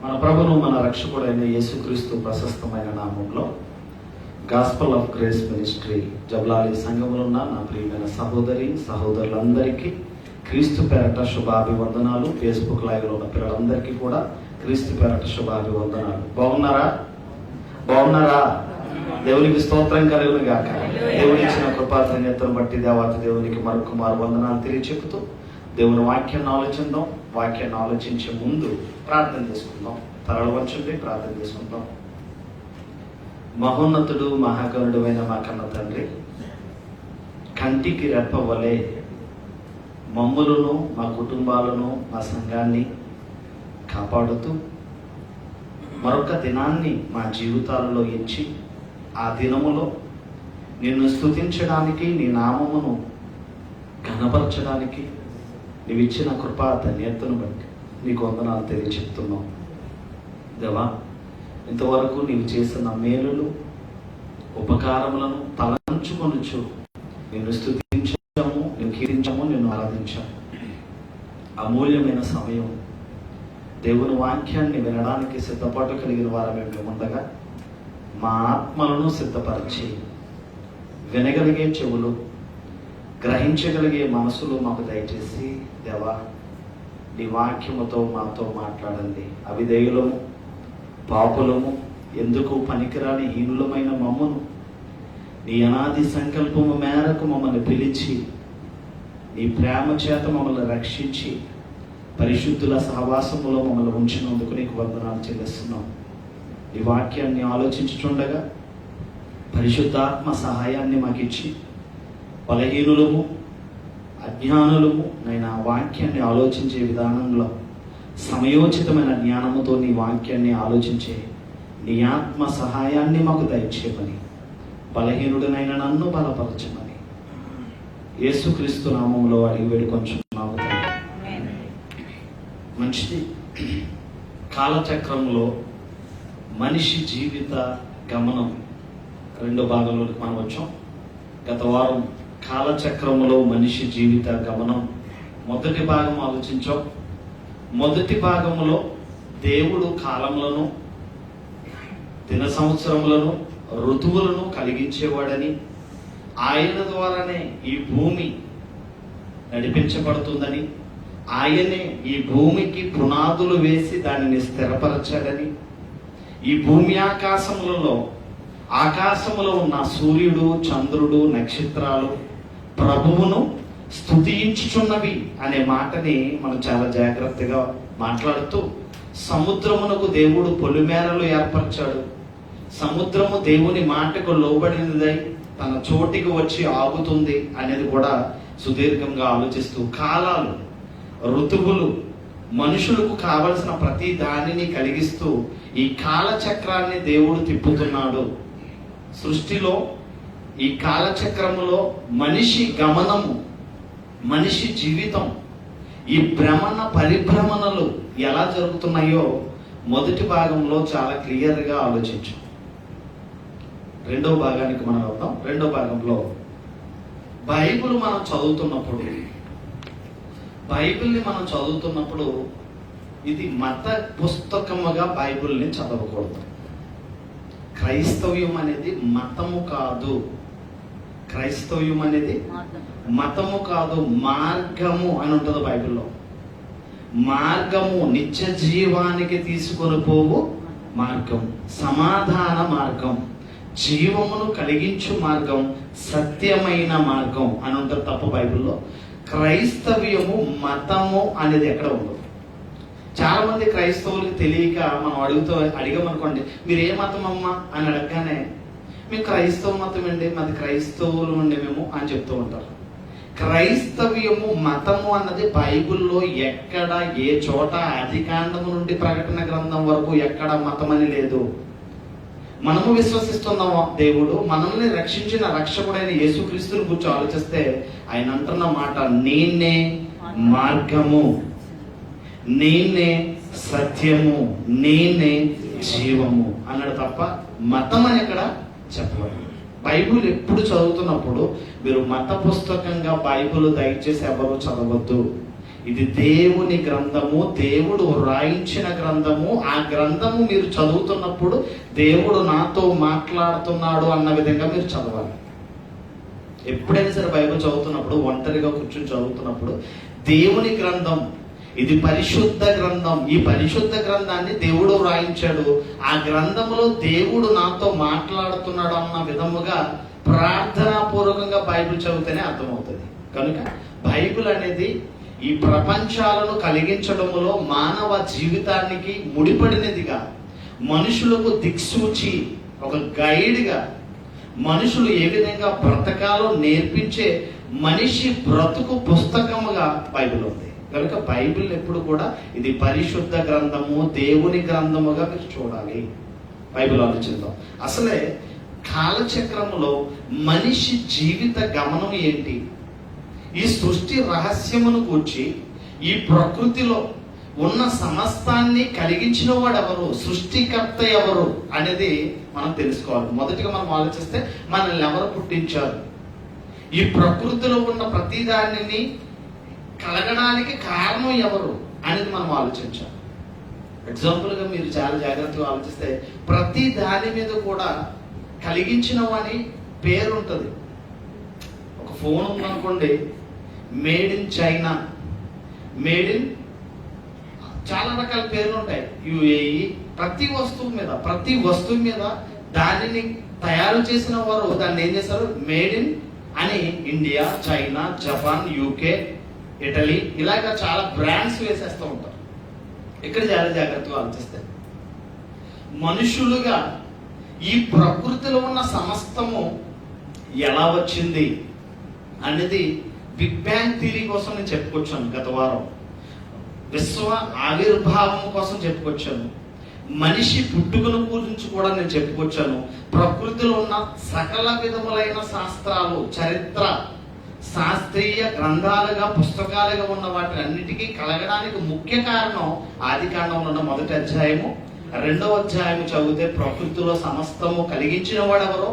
మన ప్రభును మన రక్షకుడైన యేసుక్రీస్తు ప్రశస్తమైన నామంలో గాస్పల్ ఆఫ్ గ్రేస్ మినిస్ట్రీ జబ్లాలి సంఘంలో ఉన్న నా ప్రియమైన సహోదరులందరికీ క్రీస్తు పేరట శుభాభివందనాలు. ఫేస్బుక్ లైవ్లో ఉన్న పిల్లలందరికీ కూడా క్రీస్తు పేరట శుభాభివందనాలు. బాగున్నారా? దేవునికి స్తోత్రం కలుగును గాక. దేవుని ఇచ్చిన కృపాధన్యతను బట్టి దేవాతి దేవునికి మరొకమారు వందనాలు తెలియచెప్పుతూ దేవుని వాక్యాన్ని ఆలోచిద్దాం. వాక్యాన్ని ఆలోచించే ముందు ప్రార్థన చేసుకుందాం. తరలు వంచండి, ప్రార్థన చేసుకుందాం. మహోన్నతుడు మహాగణుడు అయిన మా కన్న తండ్రి, కంటికి రెప్ప వలె మమ్ములను, మా కుటుంబాలను, మా సంఘాన్ని కాపాడుతూ మరొక దినాన్ని మా జీవితాలలో ఇచ్చి ఆ దినములో నిన్ను స్తుతించడానికి, నీ నామమును ఘనపరచడానికి నీవిచ్చిన కృపా ధన్యతను బట్టి నీకు వందనాలు తెలియచెప్తున్నాం. దేవా, ఇంతవరకు నీవు చేసిన మేలులు, ఉపకారములను తలంచుకొనుచు నిన్ను స్తుతించాము, నిన్ను కీర్తించాము, నిన్ను ఆరాధించాము. అమూల్యమైన సమయం దేవుని వాక్యాన్ని వినడానికి సిద్ధపాటు కలిగిన వారమే మేముండగా మా ఆత్మలను సిద్ధపరిచి వినగలిగే చెవులు, గ్రహించగలిగే మనసులు మాకు దయచేసి దేవా, నీ వాక్యముతో మాతో మాట్లాడండి. అవిధేయులము, పాపులము, ఎందుకు పనికిరాని హీనులమైన మమ్మను నీ అనాది సంకల్పము మేరకు మమ్మల్ని పిలిచి నీ ప్రేమ చేత మమ్మల్ని రక్షించి పరిశుద్ధుల సహవాసములో మమ్మల్ని ఉంచినందుకు నీకు వందనాలు చెల్లిస్తున్నాం. ఈ వాక్యాన్ని ఆలోచించుచుండగా పరిశుద్ధాత్మ సహాయాన్ని మాకిచ్చి బలహీనులము, అజ్ఞానులము నైనా వాక్యాన్ని ఆలోచించే విధానంలో సమయోచితమైన జ్ఞానముతో నీ వాక్యాన్ని ఆలోచించే నీ ఆత్మ సహాయాన్ని మాకు దయచేయమని, బలహీనుడినైనా నన్ను బలపరచమని యేసుక్రీస్తు నామంలో అడిగి వేడుకొంచున్నాము. మంచిది. కాలచక్రంలో మనిషి జీవిత గమనం రెండో భాగంలోకి మనం వచ్చాం. గత వారం కాలచక్రములో మనిషి జీవిత గమనం మొదటి భాగం ఆలోచించాం. మొదటి భాగములో దేవుడు కాలములను, దిన సంవత్సరములను, ఋతువులను కలిగించేవాడని, ఆయన ద్వారానే ఈ భూమి నడిపించబడుతుందని, ఆయనే ఈ భూమికి పునాదులు వేసి దానిని స్థిరపరచాడని, ఈ భూమి ఆకాశములో ఉన్న సూర్యుడు, చంద్రుడు, నక్షత్రాలు ప్రభువును స్తుతించుచున్నవి అనే మాటని మనం చాలా జాగ్రత్తగా మాట్లాడుతూ, సముద్రమునకు దేవుడు పొలిమేరలు ఏర్పరిచాడు, సముద్రము దేవుని మాటకు లోబడినదై తన చోటికి వచ్చి ఆగుతుంది అనేది కూడా సుదీర్ఘంగా ఆలోచిస్తూ, కాలాలు, ఋతువులు, మనుషులకు కావలసిన ప్రతి దానిని కలిగిస్తూ ఈ కాలచక్రాన్ని దేవుడు తిప్పుతున్నాడు. సృష్టిలో ఈ కాలచక్రములో మనిషి గమనము, మనిషి జీవితం, ఈ భ్రమణ పరిభ్రమణలు ఎలా జరుగుతున్నాయో మొదటి భాగంలో చాలా క్లియర్గా ఆలోచించాం. రెండో భాగానికి మనం వద్దాం. రెండో భాగంలో బైబిల్ని మనం చదువుతున్నప్పుడు ఇది మత పుస్తకముగా బైబిల్ని చదవకూడదు. క్రైస్తవ్యం అనేది మతము కాదు. క్రైస్తవ్యం అనేది మతము కాదు, మార్గము అని ఉంటుంది బైబిల్లో. మార్గము, నిత్య జీవానికి తీసుకొని పోవు మార్గం, సమాధాన మార్గం, జీవమును కలిగించు మార్గం, సత్యమైన మార్గం అని ఉంటుంది తప్ప బైబిల్లో. క్రైస్తవ్యము మతము అనేది ఎక్కడ ఉండదు. చాలా మంది క్రైస్తవులకు తెలియక మనం అడిగామనుకోండి, మీరు ఏ మతం అమ్మా అని అడగగానే మేము క్రైస్తవ మతం అండి, మాది క్రైస్తవులు ఉండి మేము అని చెప్తూ ఉంటారు. క్రైస్తవ్యము మతము అన్నది బైబిల్లో ఎక్కడ, ఏ చోట, ఆదికాండము నుండి ప్రకటన గ్రంథం వరకు ఎక్కడ మతం అని లేదు. మనము విశ్వసిస్తున్నాము దేవుడు మనల్ని రక్షించిన రక్షకుడైన యేసుక్రీస్తుని గురించి ఆలోచిస్తే ఆయన అంటున్న మాట, నేనే మార్గము, నేనే సత్యము, నేనే జీవము అన్నాడు తప్ప మతం అని ఎక్కడ చెప్పబడి. బైబిల్ ఎప్పుడు చదువుతున్నప్పుడు మీరు మత పుస్తకంగా బైబిల్ దయచేసి ఎవరు చదవద్దు. ఇది దేవుని గ్రంథము, దేవుడు రాయించిన గ్రంథము. ఆ గ్రంథము మీరు చదువుతున్నప్పుడు దేవుడు నాతో మాట్లాడుతున్నాడు అన్న విధంగా మీరు చదవాలి. ఎప్పుడైనా సరే బైబిల్ చదువుతున్నప్పుడు, ఒంటరిగా కూర్చొని చదువుతున్నప్పుడు, దేవుని గ్రంథం ఇది పరిశుద్ధ గ్రంథం, ఈ పరిశుద్ధ గ్రంథాన్ని దేవుడు రాయించాడు, ఆ గ్రంథంలో దేవుడు నాతో మాట్లాడుతున్నాడు అన్న విధముగా ప్రార్థనాపూర్వకంగా బైబిల్ చదివితేనే అర్థమవుతుంది. కనుక బైబిల్ అనేది ఈ ప్రపంచాలను కలిగించడంలో, మానవ జీవితానికి ముడిపడినదిగా, మనుషులకు దిక్సూచి, ఒక గైడ్గా, మనుషులు ఏ విధంగా బ్రతకాలో నేర్పించే మనిషి బ్రతుకు పుస్తకముగా బైబిల్ ఉంది. కనుక బైబిల్ ఎప్పుడు కూడా ఇది పరిశుద్ధ గ్రంథము, దేవుని గ్రంథముగా మీరు చూడాలి. బైబిల్ ఆలోచిద్దాం. అసలే కాలచక్రములో మనిషి జీవిత గమనం ఏంటి, ఈ సృష్టి రహస్యమును గూర్చి, ఈ ప్రకృతిలో ఉన్న సమస్తాన్ని కలిగించిన వాడు ఎవరు, సృష్టికర్త ఎవరు అనేది మనం తెలుసుకోవాలి. మొదటిగా మనం ఆలోచిస్తే మనల్ని ఎవరు పుట్టించారు, ఈ ప్రకృతిలో ఉన్న ప్రతి దానిని కలగడానికి కారణం ఎవరు అనేది మనం ఆలోచించాలి. ఎగ్జాంపుల్గా మీరు చాలా జాగ్రత్తగా ఆలోచిస్తే ప్రతి దాని మీద కూడా కలిగించిన వాని పేరు ఉంటుంది. ఒక ఫోన్ ఉందనుకోండి, made in China, made in చాలా రకాల పేర్లు ఉంటాయి, యుఏఈ. ప్రతి వస్తువు మీద దానిని తయారు చేసిన వారు దాన్ని ఏం చేస్తారు, మేడ్ ఇన్ అని India, China, Japan, UK, Italy, ఇలాగా చాలా బ్రాండ్స్ వేసేస్తూ ఉంటారు. ఇక్కడ చాలా జాగ్రత్తగా ఆలోచిస్తే మనుషులుగా ఈ ప్రకృతిలో ఉన్న సమస్తము ఎలా వచ్చింది అనేది బిగ్ బ్యాంగ్ థియరీ కోసం నేను చెప్పుకొచ్చాను గత వారం. విశ్వ ఆవిర్భావం కోసం చెప్పుకొచ్చాను. మనిషి పుట్టుకను గురించి కూడా నేను చెప్పుకొచ్చాను. ప్రకృతిలో ఉన్న సకల విధములైన శాస్త్రాలు, చరిత్ర, శాస్త్రీయ గ్రంథాలుగా, పుస్తకాలుగా ఉన్న వాటి అన్నిటికీ కలగడానికి ముఖ్య కారణం ఆదికాండంలో ఉన్న 1వ అధ్యాయము, 2వ అధ్యాయము చదివితే ప్రకృతిలో సమస్తము కలిగించిన వాడు ఎవరో,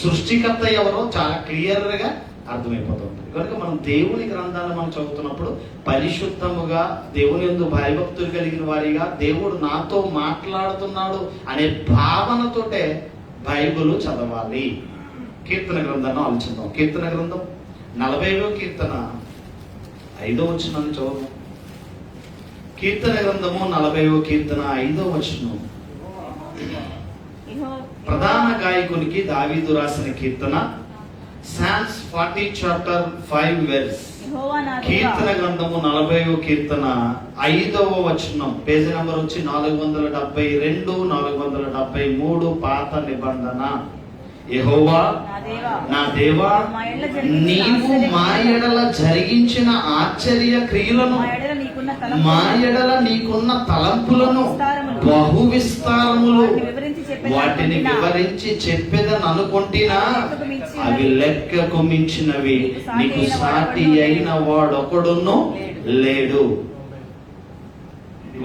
సృష్టికర్త ఎవరో చాలా క్లియర్గా అర్థమైపోతుంది. కనుక మనం దేవుని గ్రంథాలను మనం చదువుతున్నప్పుడు పరిశుద్ధముగా, దేవుని యందు భయభక్తులు కలిగిన వారిగా, దేవుడు నాతో మాట్లాడుతున్నాడు అనే భావనతోటే బైబిల్ చదవాలి. కీర్తన గ్రంథాన్ని ఆలోచిద్దాం. కీర్తన గ్రంథం 40వ కీర్తన 5వ వచనాన్ని చదువు. కీర్తన గ్రంథము 40వ కీర్తన 5వ వచనం. ప్రధాన గాయకునికి దావీదు రాసిన కీర్తన, Psalms 40 chapter 5 verse. కీర్తన గ్రంథము 40వ కీర్తన 5వ వచనం. పేజీ నంబర్ వచ్చి 472, 473 పాత నిబంధన. యెహోవా నా దేవా, నీవు మా ఎడల జరిగించిన ఆశ్చర్య క్రియలను, మా ఎడల నీకున్న తలంపులను బహు విస్తారములు, వాటిని వివరించి చెప్పేదని అనుకుంటున్నా, అవి లెక్కకు మించినవి, నీకు సాటి అయిన వాడొకడును లేడు.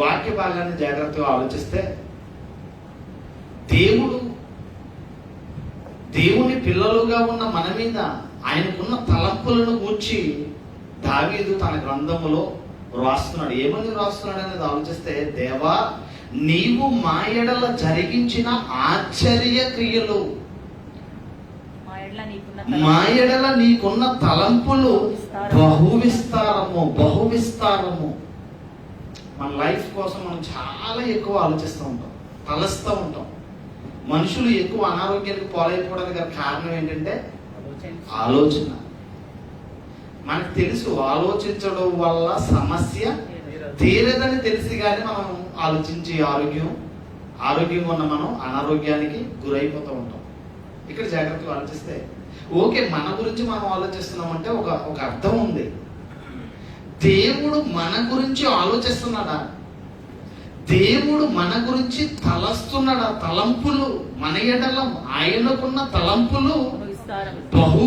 వాక్య భాగాన్ని జాగ్రత్తగా ఆలోచిస్తే దేవుని పిల్లలుగా ఉన్న మన మీద ఆయనకున్న తలంపులను గూర్చి దావీదు తన గ్రంథములో రాస్తున్నాడు. ఏమని రాస్తున్నాడు అనేది ఆలోచిస్తే, దేవా నీవు మా ఎడల జరిగించిన ఆశ్చర్య క్రియలు, మా ఎడల నీకున్న తలంపులు బహు విస్తారము. మన లైఫ్ కోసం మనం చాలా ఎక్కువ ఆలోచిస్తూ ఉంటాం, తలస్తూ ఉంటాం. మనుషులు ఎక్కువ అనారోగ్యానికి పాలైపోవడానికి గల కారణం ఏంటంటే ఆలోచన. మనకు తెలుసు ఆలోచించడం వల్ల సమస్య తీరదని తెలిసి కానీ మనం ఆలోచించి ఆరోగ్యంగా ఉన్న మనం అనారోగ్యానికి గురైపోతూ ఉంటాం. ఇక్కడ జాగ్రత్తగా ఆలోచిస్తే, ఓకే మన గురించి మనం ఆలోచిస్తున్నామంటే ఒక అర్థం ఉంది. దేవుడు మన గురించి ఆలోచిస్తున్నాడా? దేవుడు మన గురించి తలస్తున్నాడా? తలంపులు మన ఎడల ఆయనకున్న తలంపులు బహు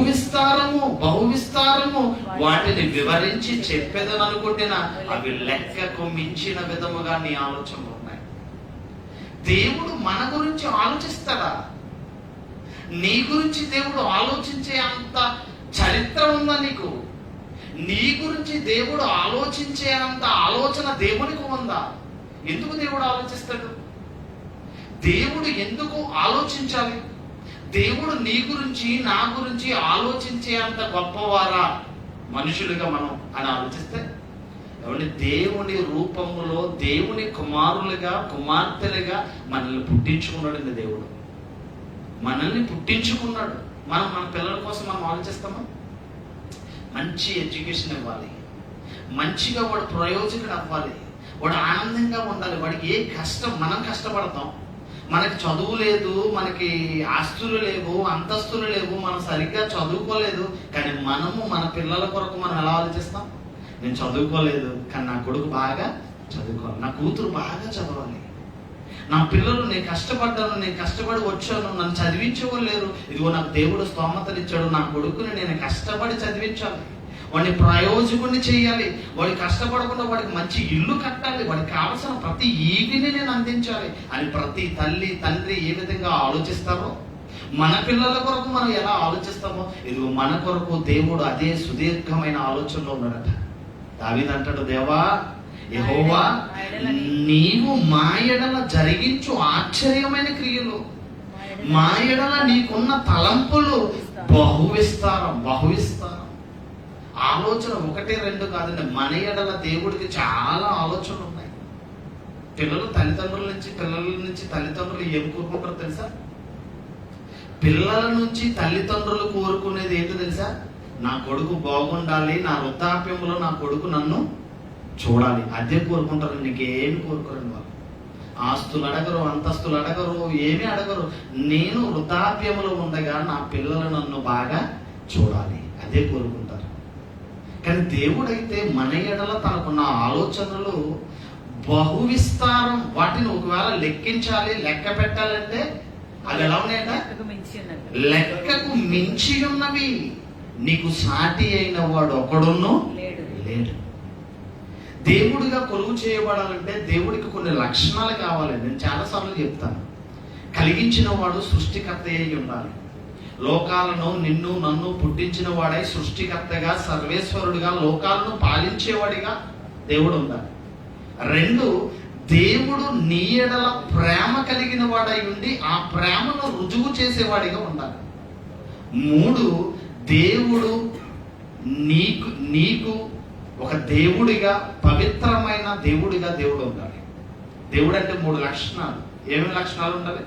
విస్తారము, వాటిని వివరించి చెప్పేదని అనుకుంటున్నా, అవి లెక్కకు మించిన విధముగా నీ ఆలోచనలు ఉన్నాయి. దేవుడు మన గురించి ఆలోచిస్తాడా? నీ గురించి దేవుడు ఆలోచించే అంత చరిత్ర ఉందా నీకు? నీ గురించి దేవుడు ఆలోచించే అంత ఆలోచన దేవునికి ఉందా? ఎందుకు దేవుడు ఆలోచిస్తాడు? దేవుడు ఎందుకు ఆలోచించాలి? దేవుడు నీ గురించి నా గురించి ఆలోచించే అంత గొప్పవారా మనుషులుగా మనం అని ఆలోచిస్తే, ఎవరి దేవుని రూపంలో దేవుని కుమారులుగా కుమార్తెలుగా మనల్ని పుట్టించుకున్నాడు దేవుడు. మనల్ని పుట్టించుకున్నాడు. మనం మన పిల్లల కోసం మనం ఆలోచిస్తామా? మంచి ఎడ్యుకేషన్ ఇవ్వాలి, మంచిగా వాడు ప్రయోజకుడు అవ్వాలి, వాడు ఆనందంగా ఉండాలి. వాడికి ఏ కష్టం, మనం కష్టపడతాం, మనకి చదువు లేదు, మనకి ఆస్తులు లేవు, అంతస్తులు లేవు, మనం సరిగ్గా చదువుకోలేదు, కానీ మనము మన పిల్లల కొరకు మనం ఎలా ఆలోచిస్తాం? నేను చదువుకోలేదు కానీ నా కొడుకు బాగా చదువుకోవాలి, నా కూతురు బాగా చదవాలి, నా పిల్లలు నేను కష్టపడ్డాను, నేను కష్టపడి వచ్చాను, నన్ను చదివించుకోలేరు, ఇదిగో నాకు దేవుడు స్తోమతలు ఇచ్చాడు, నా కొడుకుని నేను కష్టపడి చదివించాలి, వాడిని ప్రయోజకుడిని చేయాలి, వాడికి కష్టపడకుండా వాడికి మంచి ఇల్లు కట్టాలి, వాడికి కావలసిన ప్రతి ఈవిని నేను అందించాలి అని ప్రతి తల్లి తండ్రి ఏ విధంగా ఆలోచిస్తారో, మన పిల్లల కొరకు మనం ఎలా ఆలోచిస్తామో, ఇదిగో మన కొరకు దేవుడు అదే సుదీర్ఘమైన ఆలోచనలో ఉన్నాడట. దావీదు అంటాడు, దేవా యెహోవా నీవు మా ఎడల జరిగించు ఆశ్చర్యమైన క్రియలు, మా ఎడల నీకున్న తలంపులు బహువిస్తారం. ఆలోచన ఒకటే రెండు కాదండి, మన ఎడల దేవుడికి చాలా ఆలోచనలు ఉన్నాయి. తల్లిదండ్రుల నుంచి పిల్లల నుంచి తల్లిదండ్రులు ఏం కోరుకుంటారో తెలుసా? పిల్లల నుంచి తల్లిదండ్రులు కోరుకునేది ఏంటో తెలుసా? నా కొడుకు బాగుండాలి, నా వృద్ధాప్యంలో నా కొడుకు నన్ను చూడాలి, అదే కోరుకుంటారు. నీకేమి కోరుకోరండి వాళ్ళు. ఆస్తులు అడగరు, అంతస్తులు అడగరు, ఏమీ అడగరు. నేను వృద్ధాప్యంలో ఉండగా నా పిల్లలు నన్ను బాగా చూడాలి, అదే కోరుకుంటారు. కానీ దేవుడైతే మన ఎడల తనకున్న ఆలోచనలు బహువిస్తారం. వాటిని ఒకవేళ లెక్కించాలి, లెక్క పెట్టాలంటే అది ఎలా ఉన్నాయట? లెక్కకు మించి ఉన్నవి. నీకు సాటి అయిన వాడు ఒకడును లేడు. దేవుడిగా కొలువు చేయబడాలంటే దేవుడికి కొన్ని లక్షణాలు కావాలి. నేను చాలాసార్లు చెప్తాను. కలిగించిన వాడు సృష్టికర్త అయి ఉండాలి. లోకాలను నిన్ను నన్ను పుట్టించిన వాడై సృష్టికర్తగా సర్వేశ్వరుడిగా లోకాలను పాలించేవాడిగా దేవుడు ఉండాలి. 2, దేవుడు నీ ఎడల ప్రేమ కలిగిన వాడై ఉండి ఆ ప్రేమను రుజువు చేసేవాడిగా ఉండాలి. 3, దేవుడు నీకు ఒక దేవుడిగా పవిత్రమైన దేవుడిగా దేవుడు ఉండాలి. దేవుడు అంటే 3 లక్షణాలు. ఏమేమి లక్షణాలు ఉండాలి?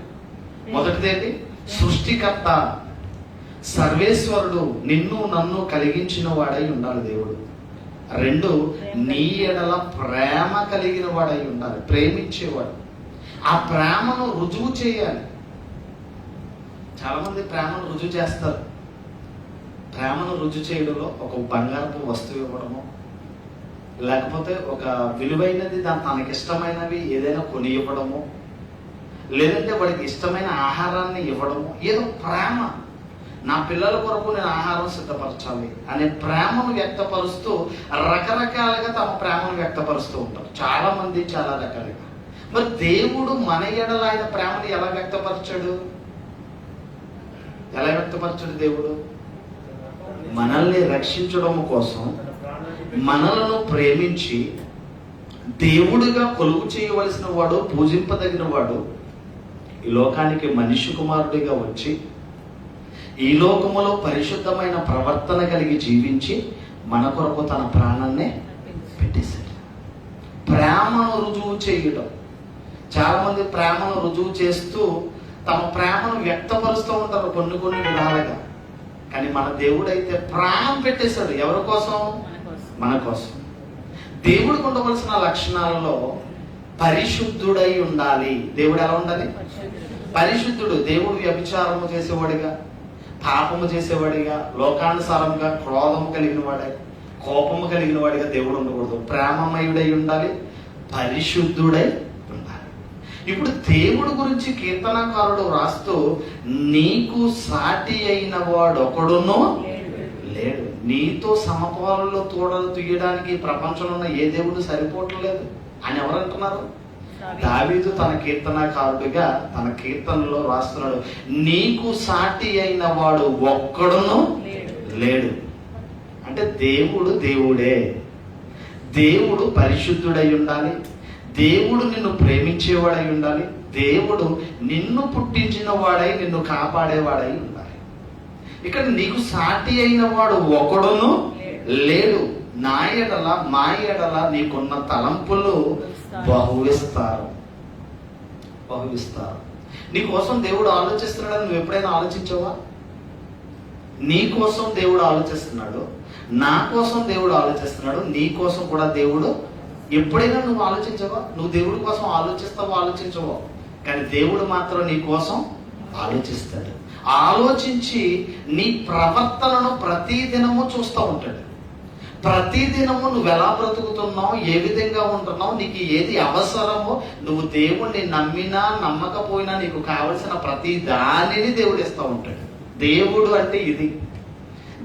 మొదటిదేంటి? సృష్టికర్త సర్వేశ్వరుడు నిన్ను నన్ను కలిగించిన వాడై ఉండాలి దేవుడు. 2, నీ ఎడల ప్రేమ కలిగిన వాడై ఉండాలి, ప్రేమించేవాడు. ఆ ప్రేమను రుజువు చేయాలి. చాలా మంది ప్రేమను రుజువు చేస్తారు. ప్రేమను రుజువు చేయడంలో ఒక బంగారపు వస్తువు ఇవ్వడము, లేకపోతే ఒక విలువైనది తనకి ఇష్టమైనవి ఏదైనా కొని ఇవ్వడము, లేదంటే వాడికి ఇష్టమైన ఆహారాన్ని ఇవ్వడము. ఏదో ప్రేమ, నా పిల్లల కొరకు నేను ఆహారం సిద్ధపరచాలి అనే ప్రేమను వ్యక్తపరుస్తూ రకరకాలుగా తమ ప్రేమను వ్యక్తపరుస్తూ ఉంటారు చాలా మంది, చాలా రకాలుగా. మరి దేవుడు మన ఎడల ఆయన ప్రేమను ఎలా వ్యక్తపరచాడు? దేవుడు మనల్ని రక్షించడం కోసం మనలను ప్రేమించి దేవుడిగా కొలువు చేయవలసిన వాడు, పూజింపదగిన వాడు ఈ లోకానికి మనిషి కుమారుడిగా వచ్చి ఈ లోకములో పరిశుద్ధమైన ప్రవర్తన కలిగి జీవించి మన కొరకు తన ప్రాణాన్నే పెట్టేశాడు. ప్రేమను రుజువు చేయడం. చాలా మంది ప్రేమను రుజువు చేస్తూ తమ ప్రేమను వ్యక్తపరుస్తూ ఉంటారు కొన్ని విధాలుగా. కానీ మన దేవుడైతే ప్రాణం పెట్టేశాడు. ఎవరి కోసం? మన కోసం. దేవుడికి ఉండవలసిన లక్షణాలలో పరిశుద్ధుడై ఉండాలి. దేవుడు ఎలా ఉండాలి? పరిశుద్ధుడు. దేవుడు వ్యభిచారము చేసేవాడిగా, పాపము చేసేవాడిగా, లోకానుసారంగా క్రోధము కలిగిన వాడే, కోపము కలిగిన వాడిగా దేవుడు ఉండకూడదు. ప్రేమమయుడై ఉండాలి, పరిశుద్ధుడై ఉండాలి. ఇప్పుడు దేవుడు గురించి కీర్తనకారుడు రాస్తూ నీకు సాటి అయిన వాడు ఒకడునో లేడు. నీతో సమపాలలో తోడలు తీయడానికి ప్రపంచంలో ఉన్న ఏ దేవుడు సరిపోవట్లేదు అని ఎవరంటున్నారు? దావీదు తన కీర్తనకారుడిగా తన కీర్తనలో రాస్తున్నాడు, నీకు సాటి అయిన వాడు ఒక్కడును లేడు. అంటే దేవుడు దేవుడే. దేవుడు పరిశుద్ధుడై ఉండాలి. దేవుడు నిన్ను ప్రేమించేవాడై ఉండాలి. దేవుడు నిన్ను పుట్టించిన వాడై నిన్ను కాపాడేవాడై ఉండాలి. ఇక్కడ నీకు సాటి అయిన వాడు ఒకడును లేడు. నా ఎడల మా ఎడల నీకున్న తలంపులు బహువిస్తారు. నీ కోసం దేవుడు ఆలోచిస్తున్నాడని నువ్వు ఎప్పుడైనా ఆలోచించావా? నీ కోసం దేవుడు ఆలోచిస్తున్నాడు, నా కోసం దేవుడు ఆలోచిస్తున్నాడు, నీ కోసం కూడా దేవుడు. ఎప్పుడైనా నువ్వు ఆలోచించవా? నువ్వు దేవుడి కోసం ఆలోచించవో, కానీ దేవుడు మాత్రం నీ కోసం ఆలోచిస్తాడు. ఆలోచించి నీ ప్రవర్తనను ప్రతిదినము చూస్తూ ఉంటాడు. ప్రతిదినము నువ్వు ఎలా బ్రతుకుతున్నావు, ఏ విధంగా ఉంటున్నావు, నీకు ఏది అవసరమో, నువ్వు దేవుణ్ణి నమ్మినా నమ్మకపోయినా నీకు కావలసిన ప్రతి దానిని దేవుడు ఇస్తూ ఉంటాడు. దేవుడు అంటే ఇది.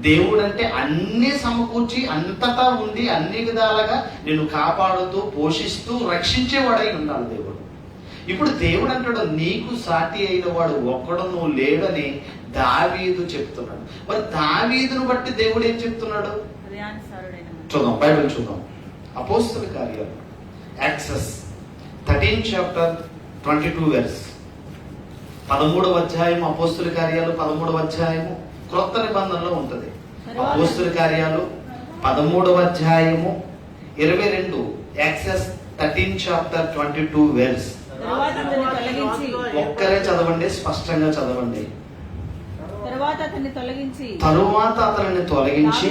దేవుడు అంటే అన్ని సమకూర్చి అంతటా ఉండి అన్ని విధాలుగా నిన్ను కాపాడుతూ పోషిస్తూ రక్షించేవాడై ఉండాలి దేవుడు. ఇప్పుడు దేవుడు అంటాడు, నీకు సాటి అయిన వాడు ఒక్కడును లేడని దావీదు చెప్తున్నాడు. మరి దావీదును బట్టి దేవుడు ఏం చెప్తున్నాడు చూద్దాం. బైబిల్ చూద్దాం. అపోస్తల కార్యాలు, యాక్సెస్ 13 చాప్టర్ 22 వెర్స్. 13వ అధ్యాయం అపోస్తల కార్యాలు 13వ అధ్యాయము క్రొత్త నిబంధనలో ఉంటుంది. అపోస్తల కార్యాలు 13వ అధ్యాయము 22, యాక్సెస్ 13 చాప్టర్ 22 వెర్స్. ఒక్కరే చదవండి, స్పష్టంగా చదవండి. తరువాత అతన్ని తొలగించి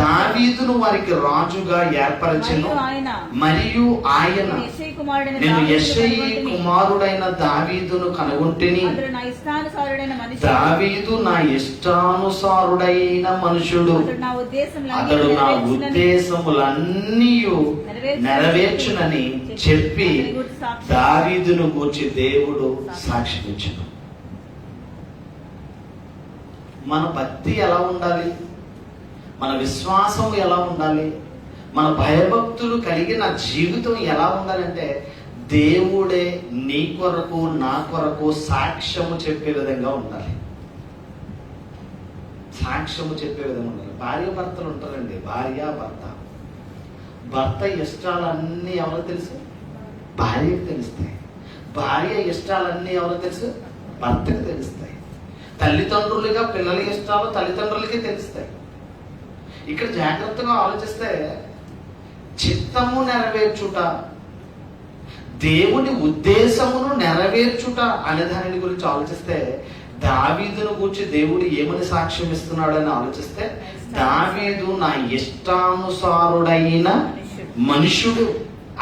దావీదును వారికి రాజుగా ఏర్పరచెను. మరియు ఆయన నేను యెషయి కుమారుడైన దావీదును కనుగొంటిని. దావీదు నా ఇష్టానుసారుడైన మనుషుడు, అతడు నా ఉద్దేశములన్నీ నెరవేర్చునని చెప్పి దావీదును గూర్చి దేవుడు సాక్షించును. మన భక్తి ఎలా ఉండాలి, మన విశ్వాసం ఎలా ఉండాలి, మన భయభక్తులు కలిగిన జీవితం ఎలా ఉండాలంటే దేవుడే నీ కొరకు నా కొరకు సాక్ష్యము చెప్పే విధంగా ఉండాలి. సాక్ష్యము చెప్పే విధంగా ఉండాలి. భార్య భర్తలు ఉంటారండి, భార్య భర్త. భర్త ఇష్టాలన్నీ ఎవరికి తెలుసు? భార్యకు తెలుస్తాయి. భార్య ఇష్టాలన్నీ ఎవరికి తెలుసు? భర్తకు తెలుస్తాయి. తల్లిదండ్రులుగా పిల్లల ఇష్టాలు తల్లిదండ్రులకి తెలుస్తాయి. ఇక్కడ జాగ్రత్తగా ఆలోచిస్తే చిత్తము నెరవేర్చుట, దేవుని ఉద్దేశమును నెరవేర్చుట అనే దాని గురించి ఆలోచిస్తే దావీదును గురించి దేవుడు ఏమని సాక్ష్యం ఇస్తున్నాడు అని ఆలోచిస్తే, దావీదు నా ఇష్టానుసారుడైన మనుషుడు.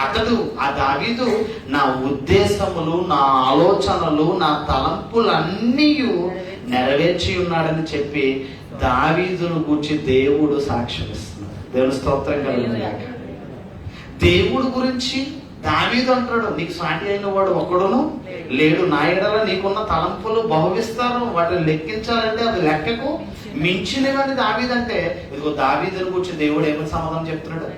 అతడు, ఆ దావీదు నా ఉద్దేశములు, నా ఆలోచనలు, నా తలంపులన్నీ నెరవేర్చి ఉన్నాడని చెప్పి దావీదును గూర్చి దేవుడు సాక్ష్యం ఇస్తున్నాడు. దేవుని స్తోత్రం కలుగునుగాక. దేవుడు గురించి దావీదు అంటాడు, నీకు సాటి అయిన వాడు ఒక్కడును లేడు. నా ఎడల నీకున్న తలంపులు బహువిస్తారు, వాటిని లెక్కించాలంటే అది లెక్కకు మించినవని దావీదు అంటే, ఇదిగో దావీదును గురించి దేవుడు ఏమని సమాధానం చెప్తున్నాడు?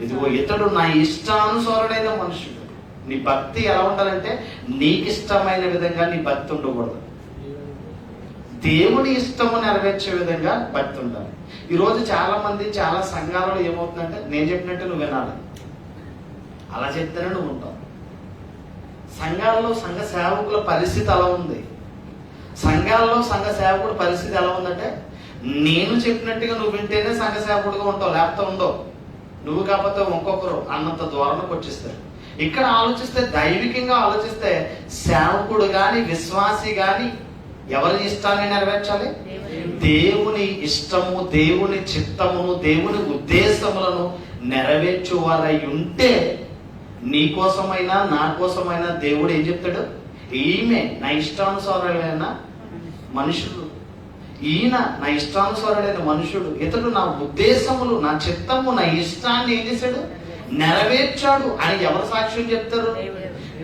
ఇదిగో ఇతడు నా ఇష్టానుసారుడైన మనుషుడు. నీ భక్తి ఎలా ఉండాలంటే నీకు ఇష్టమైన విధంగా నీ భక్తి ఉండకూడదు. దేవుని ఇష్టము నెరవేర్చే విధంగా భక్తి ఉండాలి. ఈరోజు చాలా మంది చాలా సంఘాలలో ఏమవుతుందంటే, నేను చెప్పినట్టు నువ్వు వినాలి, అలా చెప్తేనే నువ్వు ఉంటావు. సంఘాలలో సంఘ సేవకుల పరిస్థితి అలా ఉంది. సంఘాలలో సంఘ సేవకుడి పరిస్థితి ఎలా ఉందంటే, నేను చెప్పినట్టుగా నువ్వు వింటేనే సంఘ సేవకుడిగా ఉంటావు, లేకపోతే ఉండవు. నువ్వు కాకపోతే ఇంకొకరు అన్నంత దూరంలోకి వచ్చేస్తారు. ఇక్కడ ఆలోచిస్తే, దైవికంగా ఆలోచిస్తే, సేవకుడు గాని విశ్వాసి గాని ఎవరి ఇష్టాన్ని నెరవేర్చాలి? దేవుని ఇష్టము, దేవుని చిత్తమును, దేవుని ఉద్దేశములను నెరవేర్చు వారై ఉంటే నీ కోసమైనా నా కోసమైనా దేవుడు ఏం చెప్తాడు? ఈమె నా ఇష్టానుసారుడైన మనుషుడు, ఈయన నా ఇష్టానుసారుడైన మనుషుడు, ఇతడు నా ఉద్దేశములు, నా చిత్తము, నా ఇష్టాన్ని ఏం చేశాడు? నెరవేర్చాడు అని ఎవరు సాక్ష్యం చెప్తారు?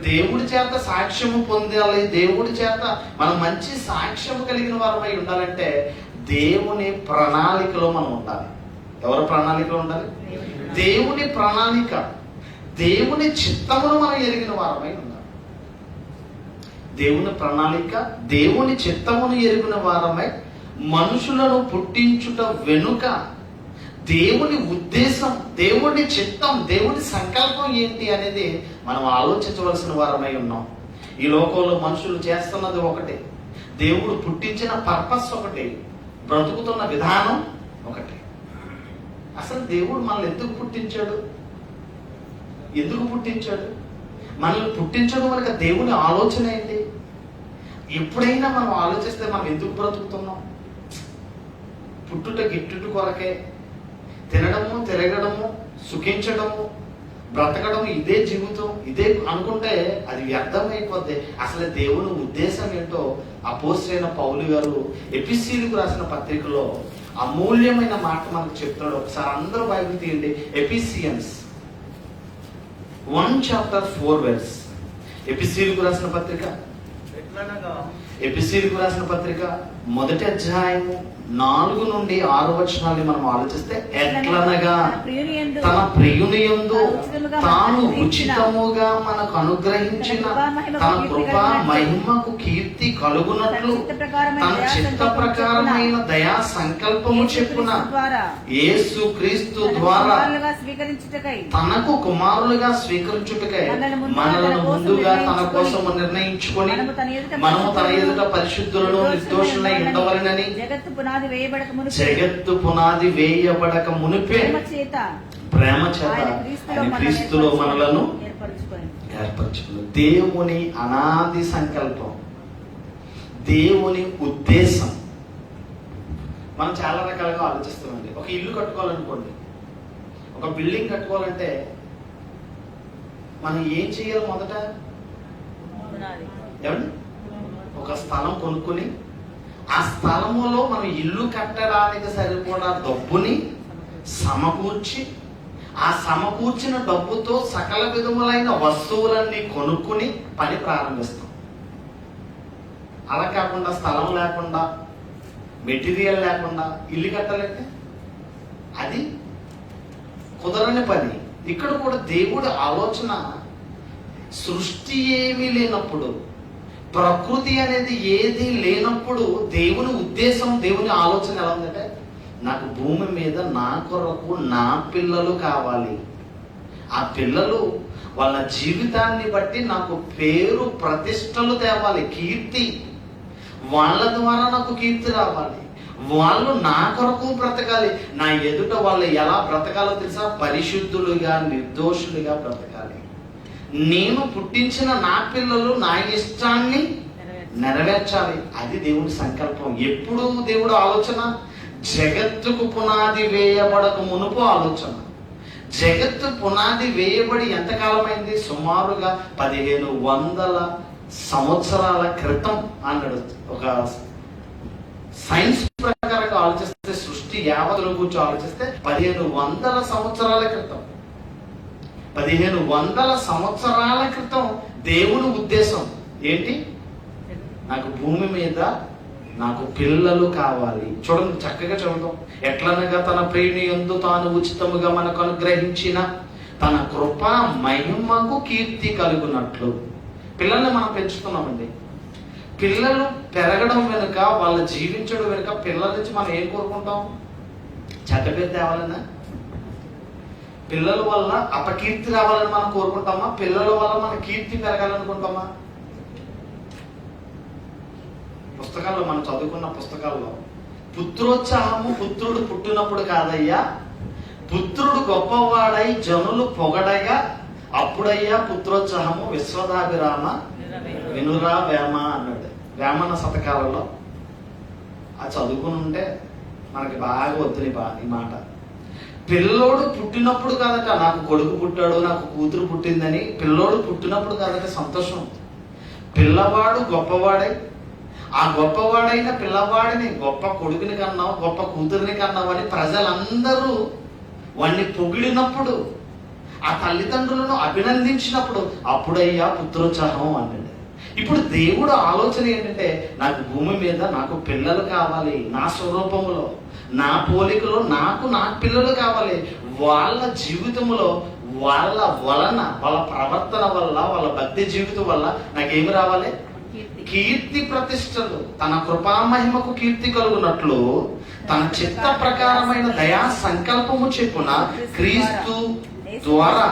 దేవుడి చేత సాక్ష్యము పొందాలి. దేవుడి చేత మనం మంచి సాక్ష్యము కలిగిన వారమై ఉండాలంటే దేవుని ప్రణాళికలో మనం ఉండాలి. ఎవరి ప్రణాళికలో ఉండాలి? దేవుని ప్రణాళిక, దేవుని చిత్తమును మనం ఎరిగిన వారమై ఉండాలి. దేవుని ప్రణాళిక, దేవుని చిత్తమును ఎరిగిన వారమై మనుషులను పుట్టించుట వెనుక దేవుని ఉద్దేశం, దేవుని చిత్తం, దేవుని సంకల్పం ఏంటి అనేది మనం ఆలోచించవలసిన వారమై ఉన్నాం. ఈ లోకంలో మనుషులు చేస్తున్నది ఒకటి, దేవుడు పుట్టించిన పర్పస్ ఒకటి, బ్రతుకుతున్న విధానం ఒకటి. అసలు దేవుడు మనల్ని ఎందుకు పుట్టించాడు? మనల్ని పుట్టించడం వల్ల దేవుని ఆలోచన ఏంటి? ఎప్పుడైనా మనం ఆలోచిస్తే మనం ఎందుకు బ్రతుకుతున్నాం? పుట్టుట గిట్టుట కొరకే. తినడము, తిరగడము, సుఖించడము, బ్రతకడం, ఇదే జీవితం, ఇదే అనుకుంటే అది వ్యర్థమైపోద్ది. అసలు దేవుని ఉద్దేశం ఏంటో అపోస్తలుడైన పౌలు గారు ఎఫెసీయులకు రాసిన పత్రికలో అమూల్యమైన మాట మనకు చెప్తున్నాడు. ఒకసారి అందరూ బైబిల్ తీయండి. ఎఫెసియన్స్ 1:4. ఎఫెసీయులకు రాసిన పత్రిక, ఎఫెసీయులకు రాసిన పత్రిక 1వ అధ్యాయము 4 నుండి 6 వచనాల్ని మనం ఆలోచిస్తే, ఎట్లనగా తన ప్రియుని యందు తాను ఉచితముగా మనకు అనుగ్రహించిన తన కృపా మహిమకు కీర్తి కలుగునట్లు తన చిత్త ప్రకారమైన దయా సంకల్పము చెప్పున యేసు క్రీస్తు ద్వారా తనకు కుమారులుగా స్వీకరించుటకై మనలను ముందుగా తన కోసం నిర్ణయించుకొని మనము తన ఎదుట పరిశుద్ధులను నిర్దోషులై ఉండవలెనని జగత్తు పునాది వేయబడక మునిపే ప్రేమ చేత ఆయన క్రీస్తులో మనలను ఏర్పరచుకున్నాడు. దేవుని అనాది సంకల్పం, దేవుని ఉద్దేశం. మనం చాలా రకాలుగా ఆలోచిస్తామండి. ఒక ఇల్లు కట్టుకోవాలనుకోండి, ఒక బిల్డింగ్ కట్టుకోవాలంటే మనం ఏం చేయాలి? మొదట ఏమండి, ఒక స్థలం కొనుక్కొని ఆ స్థలములో మనం ఇల్లు కట్టడానికి సరిపడా డబ్బుని సమకూర్చి, ఆ సమకూర్చిన డబ్బుతో సకల విధములైన వస్తువులన్నీ కొనుక్కుని పని ప్రారంభిస్తాం. అలా కాకుండా స్థలం లేకుండా, మెటీరియల్ లేకుండా ఇల్లు కట్టాలంటే అది కుదరని పని. ఇక్కడ కూడా దేవుడి ఆలోచన, సృష్టి ఏమీ లేనప్పుడు, ప్రకృతి అనేది ఏది లేనప్పుడు దేవుని ఉద్దేశం, దేవుని ఆలోచన ఎలా ఉందంటే, నాకు భూమి మీద నా కొరకు నా పిల్లలు కావాలి. ఆ పిల్లలు వాళ్ళ జీవితాన్ని బట్టి నాకు పేరు ప్రతిష్టలు తేవాలి, కీర్తి, వాళ్ళ ద్వారా నాకు కీర్తి రావాలి. వాళ్ళు నా కొరకు బ్రతకాలి. నా ఎదుట వాళ్ళు ఎలా బ్రతకాలో తెలుసా? పరిశుద్ధులుగా, నిర్దోషులుగా బ్రతకాలి. నేను పుట్టించిన నా పిల్లలు నా ఇష్టాన్ని నెరవేర్చాలి. అది దేవుడి సంకల్పం. ఎప్పుడు దేవుడు ఆలోచన? జగత్తుకు పునాది వేయబడక మునుపు ఆలోచన. జగత్తు పునాది వేయబడి ఎంతకాలమైంది? సుమారుగా 1500 సంవత్సరాల క్రితం అన్నాడు. ఒక సైన్స్ ప్రకారంగా ఆలోచిస్తే, సృష్టి యావత్తులో కూర్చో ఆలోచిస్తే 1500 సంవత్సరాల క్రితం, 1500 సంవత్సరాల క్రితం దేవుని ఉద్దేశం ఏంటి? నాకు భూమి మీద నాకు పిల్లలు కావాలి. చూడండి, చక్కగా చదువుతాం. ఎట్లనగా తన ప్రియుని యందు తాను ఉచితముగా మనకు అనుగ్రహించిన తన కృపా మహిమకు కీర్తి కలుగునట్లు. పిల్లల్ని మనం పెంచుతున్నామండి. పిల్లలు పెరగడం వెనుక, వాళ్ళ జీవించడం వెనుక, పిల్లల నుంచి మనం ఏం కోరుకుంటాం? చెడ్డ పేరు తేవాలన్నా? పిల్లల వల్ల అపకీర్తి రావాలని మనం కోరుకుంటామా? పిల్లల వల్ల మన కీర్తి పెరగాలనుకుంటామా? పుస్తకాల్లో మనం చదువుకున్న పుస్తకాల్లో పుత్రోత్సాహము పుత్రుడు పుట్టినప్పుడు కాదయ్యా, పుత్రుడు గొప్పవాడై జనులు పొగడగా అప్పుడయ్యా పుత్రోత్సాహము విశ్వదాభిరామ వినురా వేమ అన్నాడు. వేమన శతకాలలో ఆ చదువుకుని ఉంటే మనకి బాగా వద్దుని ఈ మాట. పిల్లోడు పుట్టినప్పుడు కాదట నాకు కొడుకు పుట్టాడు, నాకు కూతురు పుట్టిందని. పిల్లోడు పుట్టినప్పుడు కాదట సంతోషం. పిల్లవాడు గొప్పవాడై, ఆ గొప్పవాడైన పిల్లవాడిని గొప్ప కొడుకుని కన్నావు, గొప్ప కూతురిని కన్నావు అని ప్రజలందరూ వాడిని పొగిడినప్పుడు, ఆ తల్లిదండ్రులను అభినందించినప్పుడు అప్పుడయ్యా పుత్రోత్సాహం అన్నాడు. ఇప్పుడు దేవుడు ఆలోచన ఏంటంటే, నాకు భూమి మీద నాకు పిల్లలు కావాలి, నా స్వరూపములో, నా పోలికలో నాకు పిల్లలు కావాలి. వాళ్ళ జీవితంలో, వాళ్ళ వలన, వాళ్ళ ప్రవర్తన వల్ల, వాళ్ళ భక్తి జీవితం వల్ల నాకేమి రావాలి? కీర్తి ప్రతిష్టలు, తన కృపామహిమకు కీర్తి కలుగునట్లు తన చిత్త ప్రకారమైన దయా సంకల్పము చెప్పున క్రీస్తు ద్వారా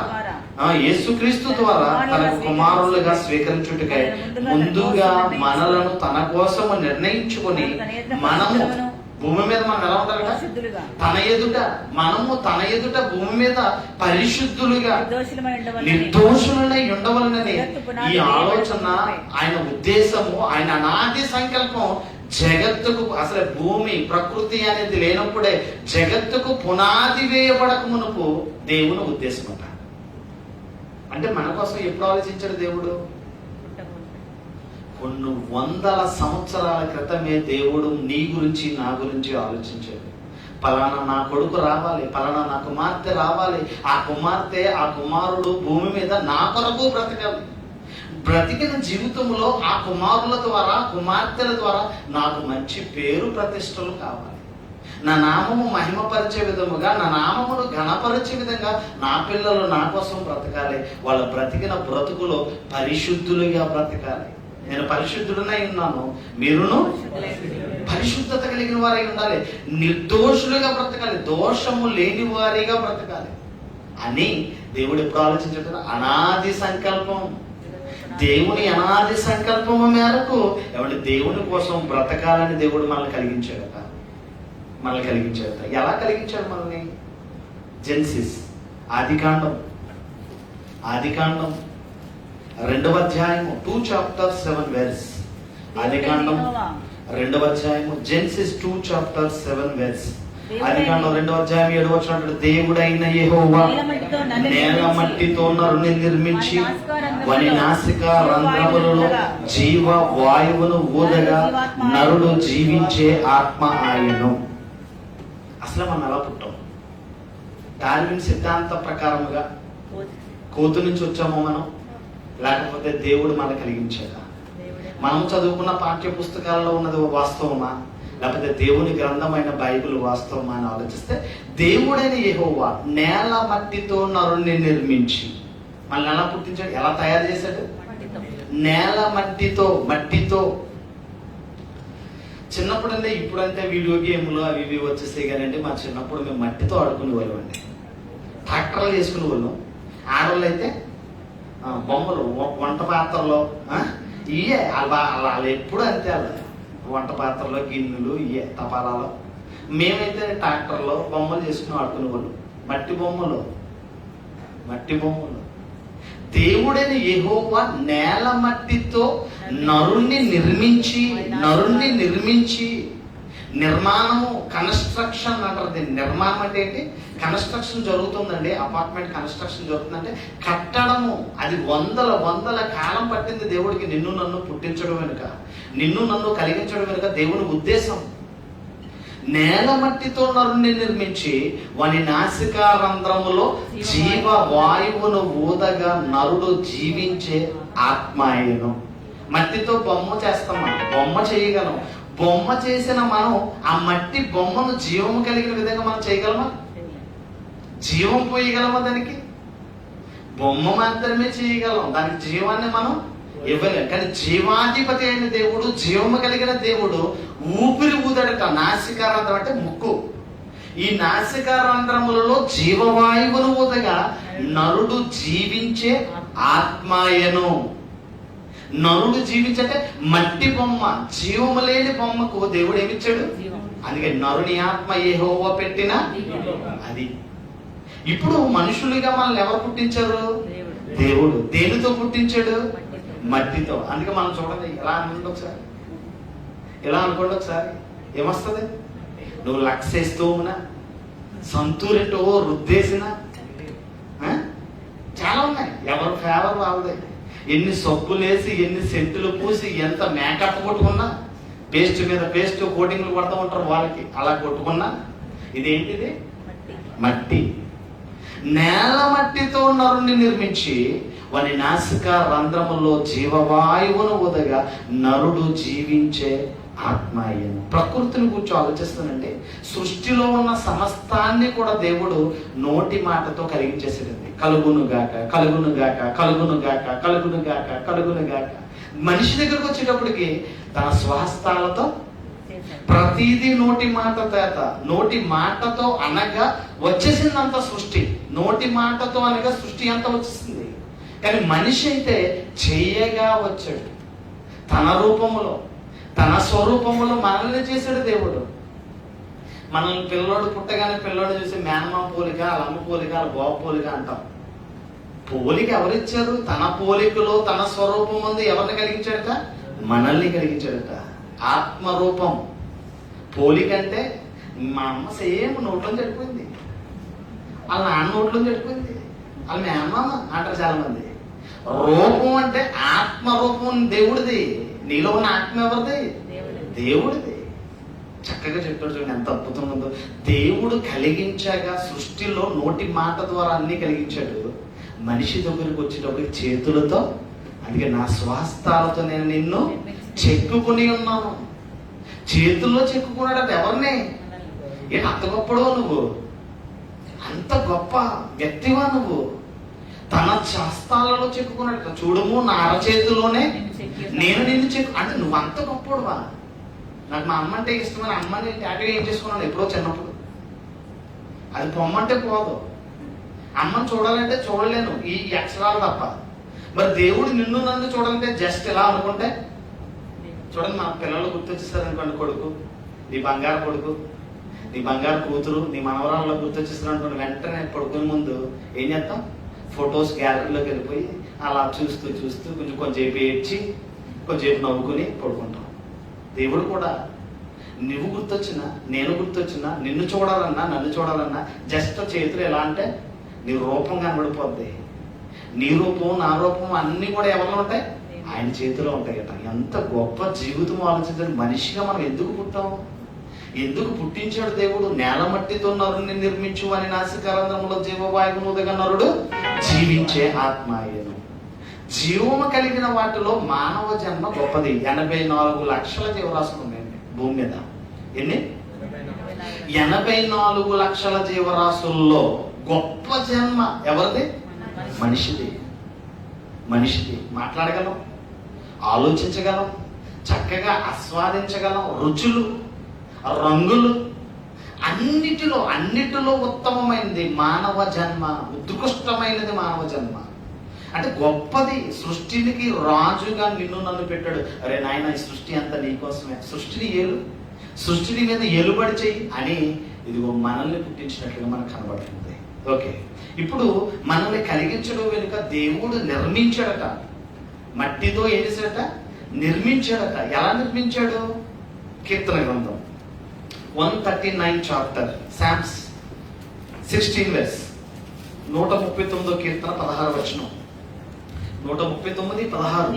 యేసుక్రీస్తు ద్వారా తనకు కుమారులుగా స్వీకరించుటకై ముందుగా మనలను తన కోసము నిర్ణయించుకొని మనము భూమి మీద మనం ఎలా ఉంటారు కదా, తన ఎదుట భూమి మీద పరిశుద్ధులుగా నిర్దోషులై ఉండవలనని ఈ ఆలోచన, ఆయన ఉద్దేశము, ఆయన అనాది సంకల్పం జగత్తుకు, అసలు భూమి ప్రకృతి అనేది లేనప్పుడే జగత్తుకు పునాది వేయబడక మునుపు దేవుని ఉద్దేశం అంట. అంటే మన కోసం ఎప్పుడు ఆలోచించాడు దేవుడు? కొన్ని వందల సంవత్సరాల క్రితమే దేవుడు నీ గురించి నా గురించి ఆలోచించాడు. పలానా నా కొడుకు రావాలి, పలానా నా కుమార్తె రావాలి, ఆ కుమార్తె ఆ కుమారుడు భూమి మీద నా కొరకు బ్రతకాలి. బ్రతికిన జీవితంలో ఆ కుమారుల ద్వారా కుమార్తెల ద్వారా నాకు మంచి పేరు ప్రతిష్టలు కావాలి, నా నామము మహిమపరిచే విధముగా, నా నామమును ఘనపరిచే విధంగా నా పిల్లలు నా కోసం బ్రతకాలి. వాళ్ళ బ్రతికిన బ్రతుకులో పరిశుద్ధులుగా బ్రతకాలి. నేను పరిశుద్ధుడనై ఉన్నాను, మీరును పరిశుద్ధత కలిగిన వారై ఉండాలి, నిర్దోషులుగా బ్రతకాలి, దోషము లేని వారిగా బ్రతకాలి అని దేవుడు ఎప్పుడు ఆలోచించాడు? అనాది సంకల్పం. దేవుని అనాది సంకల్పము మేరకు ఏమంటే దేవుని కోసం బ్రతకాలని దేవుడు మనల్ని కలిగించాడట. ఎలా కలిగించాడు మనల్ని? జెన్సిస్, ఆదికాండం 2వ అధ్యాయము 2 chapter 7 verse. ఆదికాండం 2వ అధ్యాయము, జెన్సిస్ 2 chapter 7 verse. ఆదికాండం 2వ అధ్యాయం 7వ వచనం, దేవుడైన యెహోవా నేల మట్టితో నరుని నిర్మించి వాని నాసిక రంధ్రములలో జీవ వాయువును ఊదగా నరుడు జీవించే ఆత్మ ఆయను. అసలు మనం ఎలా పుట్టాం? డార్విన్ సిద్ధాంత ప్రకారముగా కోతు నుంచి వచ్చామో మనం, లేకపోతే దేవుడు మనకు కలిగించాడా? మనం చదువుకున్న పాఠ్య పుస్తకాల్లో ఉన్నది వాస్తవమా, లేకపోతే దేవుని గ్రంథమైన బైబిల్ వాస్తవమా అని ఆలోచిస్తే, దేవుడైన యెహోవా నేల మట్టితో నరుణ్ణి నిర్మించి మనల్ని ఎలా పుట్టించాడు? ఎలా తయారు చేశాడు? నేల మట్టితో. చిన్నప్పుడంటే, ఇప్పుడంటే వీడియో గేమ్లు అవి ఇవి వచ్చేసాయి కానీ మా చిన్నప్పుడు మేము మట్టితో ఆడుకునే వాళ్ళం అండి. ట్రాక్టర్లు చేసుకునే వాళ్ళం. ఆడవాళ్ళు అయితే బొమ్మలు, వంట పాత్రలో ఇయే వాళ్ళు ఎప్పుడు అంతే. అలా వంట పాత్రలో గిన్నెలు ఇయే తపాలాలో. మేమైతే ట్రాక్టర్లో బొమ్మలు చేసుకుని ఆడుకునే వాళ్ళు. మట్టి బొమ్మలు. దేవుడైన యెహోవా నేల మట్టితో నరుణ్ణి నిర్మించి నిర్మాణము, కన్స్ట్రక్షన్ అంటారు దీన్ని. నిర్మాణం అంటే ఏంటి? కన్స్ట్రక్షన్ జరుగుతుందండి, అపార్ట్మెంట్ కన్స్ట్రక్షన్ జరుగుతుందంటే కట్టడము. అది వందల కాలం పట్టింది దేవుడికి నిన్ను నన్ను పుట్టించడం వెనుక, నిన్ను నన్ను కలిగించడం వెనుక దేవుని ఉద్దేశం. నేల మట్టితో నరుణ్ణి నిర్మించి వాని నాసిక రంధ్రములో జీవ వాయువును ఊదగా నరుడు జీవించే ఆత్మాయను. మట్టితో బొమ్మ చేస్తాం, మనం బొమ్మ చేయగలం. బొమ్మ చేసిన మనం ఆ మట్టి బొమ్మను జీవము కలిగిన విధంగా మనం చేయగలమా? జీవం పోయగలమా? దానికి బొమ్మ మాత్రమే చేయగలం, దానికి జీవాన్ని మనం ఇవ్వలేం. కానీ జీవాధిపతి అయిన దేవుడు, జీవము కలిగిన దేవుడు ఊపిరి ఊదడట. నాసికా రంధ్రం అంటే ముక్కు. ఈ నాసికా రంధ్రములలో జీవవాయువును ఊదగా నరుడు జీవించే ఆత్మాయను. నరుడు జీవించంటే మట్టి బొమ్మ, జీవము లేని బొమ్మకు దేవుడు ఏమిచ్చాడు? అందుకే నరుని ఆత్మ యెహోవా పెట్టిన అది. ఇప్పుడు మనుషులుగా మనల్ని ఎవరు పుట్టించారు? దేవుడు. దేనితో పుట్టించాడు? మట్టితో. అందుకే మనం చూడండి, ఎలా అనుకోండి ఒకసారి ఏమొస్తుంది? నువ్వు లక్సేస్తూ ఉన్నా, సంతూరితో రుద్దేసినా, చాలా ఉన్నాయి. ఎవరు ఫేవర్ వాళ్ళదే. ఎన్ని సబ్బులేసి, ఎన్ని సెంటులు పూసి, ఎంత మేకప్ కొట్టుకున్నా, పేస్ట్ మీద పేస్ట్ కోటింగ్లు కొడతా ఉంటారు వాళ్ళకి. అలా కొట్టుకున్నా ఇదేంటిది? మట్టి. నేల మట్టితో నరుణ్ణి నిర్మించి వాని నాసిక రంధ్రములో జీవవాయువును ఉదగా నరుడు జీవించే ఆత్మ అయ్యను. ప్రకృతిని గురించి ఆలోచిస్తానంటే సృష్టిలో ఉన్న సమస్తాన్ని కూడా దేవుడు నోటి మాటతో కలిగించేసేది. కలుగునుగాక, కలుగునుగాక, కలుగునుగాక, కలుగునుగాక, కలుగునుగాక. మనిషి దగ్గరకు వచ్చేటప్పటికి తన స్వహస్తాలతో ప్రతిదీ నోటి మాట చేత, నోటి మాటతో అనగా వచ్చేసిందంత సృష్టి. నోటి మాటతో అనగా సృష్టి అంతా వచ్చేసింది. కానీ మనిషి అయితే చేయగా వచ్చాడు. తన రూపములో, తన స్వరూపములో మనల్ని చేశాడు దేవుడు. మనల్ని పిల్లోడు పుట్టగానే పిల్లోడు చూసి మేనమ్మ పోలిక, అలమ్మ పోలిక, వాళ్ళ బాబు పోలిక అంటాం. పోలిక ఎవరిచ్చారు? తన పోలికలో తన స్వరూపం ఉంది. ఎవరిని కలిగించాడట? మనల్ని కలిగించాడట. ఆత్మరూపం. పోలిక అంటే మా అమ్మ సేమ్ నోట్లో చడిపోయింది, వాళ్ళ నాన్న నోట్లో చడిపోయింది, వాళ్ళ మేనమ్మ అంటారు చాలా మంది. రూపం అంటే ఆత్మరూపం దేవుడిది. నీలో ఉన్న ఆత్మ ఎవరిది? దేవుడిది. చక్కగా చెప్తాడు చూడండి, ఎంత అద్భుతంగా ఉందో. దేవుడు కలిగించాగా సృష్టిలో నోటి మాట ద్వారా అన్ని కలిగించాడు. మనిషి దగ్గరికి వచ్చేటప్పుడు చేతులతో, అందుకే నా స్వహస్తాలతో నేను నిన్ను చెక్కుకుని ఉన్నాను. చేతుల్లో చెక్కుకున్నాడట. ఎవరిని? అంత గొప్పడో నువ్వు? అంత గొప్ప వ్యక్తివా నువ్వు? తన శాస్త్రాలలో చెక్కుకున్నాడట. చూడము, నా అరచేతిలోనే నేను నిన్ను అంటే నువ్వు అంత గొప్పడువా? నాకు మా అమ్మ అంటే ఇష్టమని అమ్మని హ్యాపీగా ఏం చేసుకున్నాను ఎప్పుడో చిన్నప్పుడు. అది పొమ్మంటే పోదు. అమ్మని చూడాలంటే చూడలేను, ఈ అక్షరాలు తప్ప. మరి దేవుడు నిన్ను నన్ను చూడాలంటే జస్ట్ ఇలా అనుకుంటే చూడండి. మా పిల్లలు గుర్తొచ్చేస్తారు అనుకోండి, కొడుకు, నీ బంగారు కొడుకు, నీ బంగారు కూతురు, నీ మనవరాల్లో గుర్తొచ్చేస్తారు అనుకోండి, వెంటనే పడుకునే ముందు ఏం చేస్తాం? ఫొటోస్ గ్యాలరీలోకి వెళ్ళిపోయి అలా చూస్తూ చూస్తూ కొంచెంసేపు ఏడ్చి కొంచెంసేపు నవ్వుకుని పడుకుంటాం. దేవుడు కూడా నువ్వు గుర్తొచ్చినా, నేను గుర్తొచ్చినా, నిన్ను చూడాలన్నా, నన్ను చూడాలన్నా జస్ట్ చేతులు ఎలా అంటే నీ రూపం కనబడిపోద్ది. నీ రూపం, నా రూపం అన్నీ కూడా ఎవరిలో ఉంటాయి? ఆయన చేతిలో ఉంటాయి కదా. ఎంత గొప్ప జీవితం ఆలోచించండి. మనిషిగా మనం ఎందుకు పుట్టాం? ఎందుకు పుట్టించాడు దేవుడు? నేల మట్టితో నరుని నిర్మించు అని నాసికారంధ్రములో జీవవాయువును ఉదగ నరుడు జీవించే ఆత్మ అయ్యను. జీవము కలిగిన వాటిలో మానవ జన్మ గొప్పది. 84 లక్షల జీవరాశులు ఉన్నాయండి భూమి మీద. ఎన్ని? 84 లక్షల జీవరాశుల్లో గొప్ప జన్మ ఎవరిది? మనిషిది. మనిషిది. మాట్లాడగలం, ఆలోచించగలం, చక్కగా ఆస్వాదించగలం, రుచులు, రంగులు, అన్నిటిలో ఉత్తమమైనది మానవ జన్మ. ఉత్కృష్టమైనది మానవ జన్మ. అంటే గొప్పది. సృష్టికి రాజుగా నిన్ను నన్ను పెట్టాడు. అరే నాయన, ఈ సృష్టి అంతా నీకోసమే. సృష్టిని సృష్టిని మీద ఏలుబడి చెయ్యి అని ఇదిగో మనల్ని పుట్టించినట్లుగా మనకు కనబడుతుంది. ఓకే, ఇప్పుడు మనల్ని కలిగించడం వెనుక దేవుడు నిర్మించాడట. మట్టితో ఏం చేశాడట? నిర్మించాడట. ఎలా నిర్మించాడు? కీర్తన గ్రంథం 139 చాప్టర్, Psalms 16 verse, 139 కీర్తన 16 వచనం. 139, 16.